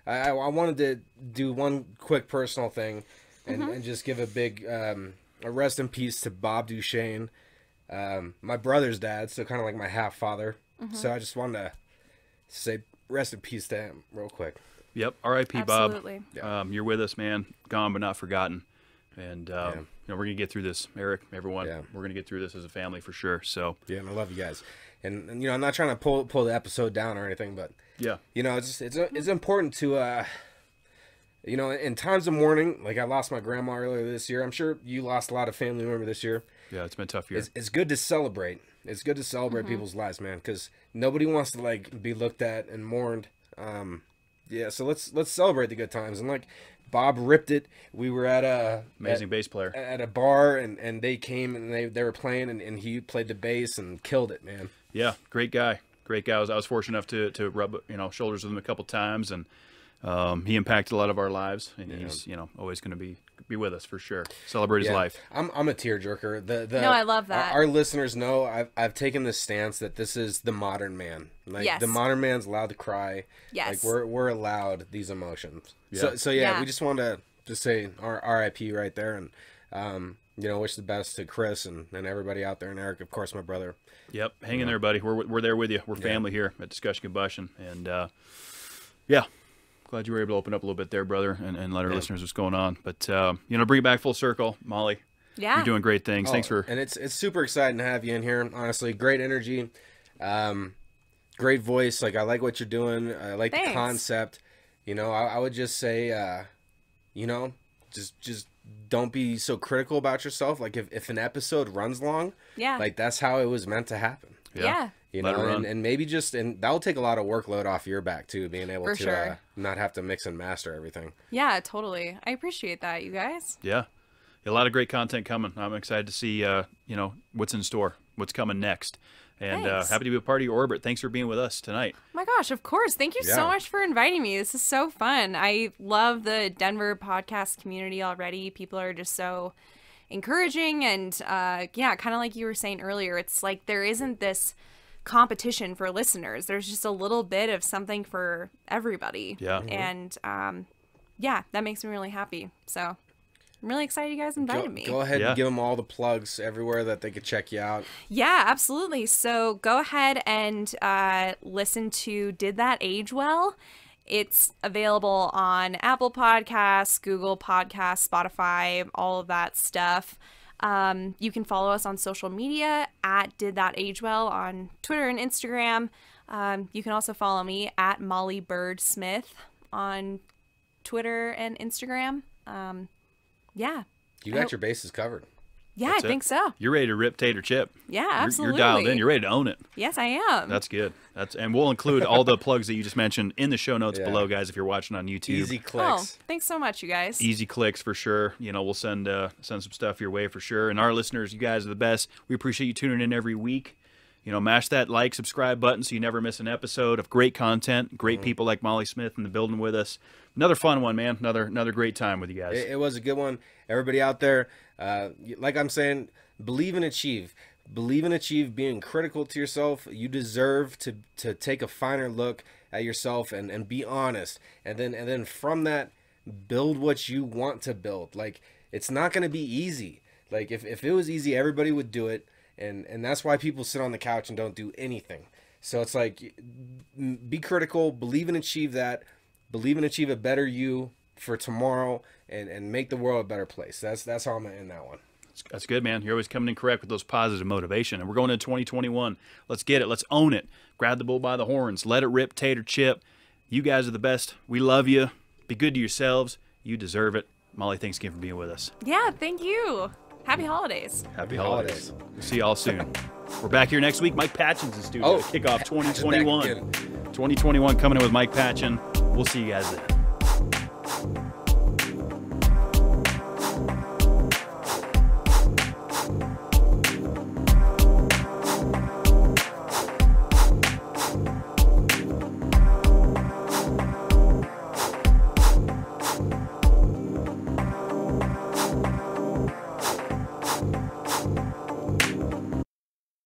I wanted to do one quick personal thing, and just give a big a rest in peace to Bob Duchane, my brother's dad, so kind of like my half father. So I just wanted to say rest in peace to him real quick. Yep. R.I.P. Bob. Absolutely. You're with us, man. Gone but not forgotten. And we're gonna get through this, Eric. Everyone, we're gonna get through this as a family for sure. So yeah, and I love you guys. And I'm not trying to pull the episode down or anything, but it's important to in times of mourning. Like I lost my grandma earlier this year. I'm sure you lost a lot of family members this year. Yeah, it's been a tough year. It's good to celebrate. It's good to celebrate people's lives, man, because nobody wants to like be looked at and mourned. So let's celebrate the good times. And like Bob ripped it. We were at a amazing bass player at a bar, and they came and they were playing, and he played the bass and killed it, man. Yeah, great guy. I was fortunate enough to rub shoulders with him a couple times, and he impacted a lot of our lives, and he's always going to be with us for sure. Celebrate his life. I'm a tearjerker. No, I love that. Our listeners know I've taken this stance that this is the modern man. Like the modern man's allowed to cry. Yes. Like we're allowed these emotions. Yeah. So we just want to just say R.I.P. right there, and wish the best to Chris and everybody out there, and Eric, of course, my brother. Yep, hang in there, buddy. We're there with you. We're family here at Discussion Combustion, and glad you were able to open up a little bit there, brother, and let our listeners know what's going on. But bring it back full circle, Molly. Yeah, you're doing great things. Thanks for and it's super exciting to have you in here. Honestly, great energy, great voice. Like I like what you're doing. I like the concept. I would just say, just don't be so critical about yourself. Like if an episode runs long, like that's how it was meant to happen. Yeah. And maybe and that'll take a lot of workload off your back too, being able to not have to mix and master everything. Yeah, totally. I appreciate that, you guys. Yeah, a lot of great content coming. I'm excited to see what's in store, what's coming next. And happy to be a part of your orbit. Thanks for being with us tonight. Oh my gosh, of course. Thank you so much for inviting me. This is so fun. I love the Denver podcast community already. People are just so encouraging, and kind of like you were saying earlier, it's like there isn't this competition for listeners. There's just a little bit of something for everybody. Yeah. And that makes me really happy. So I'm really excited you guys invited me. Go ahead and give them all the plugs everywhere that they could check you out. Yeah, absolutely. So go ahead and listen to Did That Age Well? It's available on Apple Podcasts, Google Podcasts, Spotify, all of that stuff. You can follow us on social media at Did That Age Well on Twitter and Instagram. You can also follow me at Molly Bird Smith on Twitter and Instagram. You got your bases covered. Yeah, I think so. You're ready to rip Tater Chip. Yeah, absolutely. You're dialed in. You're ready to own it. Yes, I am. That's good. And we'll include all the plugs that you just mentioned in the show notes below, guys, if you're watching on YouTube. Easy clicks. Oh, thanks so much, you guys. Easy clicks for sure. We'll send some stuff your way for sure. And our listeners, you guys are the best. We appreciate you tuning in every week. Mash that like, subscribe button so you never miss an episode of great content. Great people like Molly Smith in the building with us. Another fun one, man. Another great time with you guys. It was a good one. Everybody out there, like I'm saying, believe and achieve. Believe and achieve, being critical to yourself. You deserve to take a finer look at yourself and be honest. And then from that, build what you want to build. Like, it's not going to be easy. Like, if it was easy, everybody would do it. And that's why people sit on the couch and don't do anything. So it's like, be critical, believe and achieve that. Believe and achieve a better you for tomorrow, and make the world a better place. That's how I'm going to end that one. That's good, man. You're always coming in correct with those positive motivation. And we're going into 2021. Let's get it. Let's own it. Grab the bull by the horns. Let it rip, Tater Chip. You guys are the best. We love you. Be good to yourselves. You deserve it. Molly, thanks again for being with us. Yeah, thank you. Happy holidays. Happy holidays. We'll see y'all soon. We're back here next week. Mike Patchen's in studio to kick off 2021. 2021 coming in with Mike Patchen. We'll see you guys then.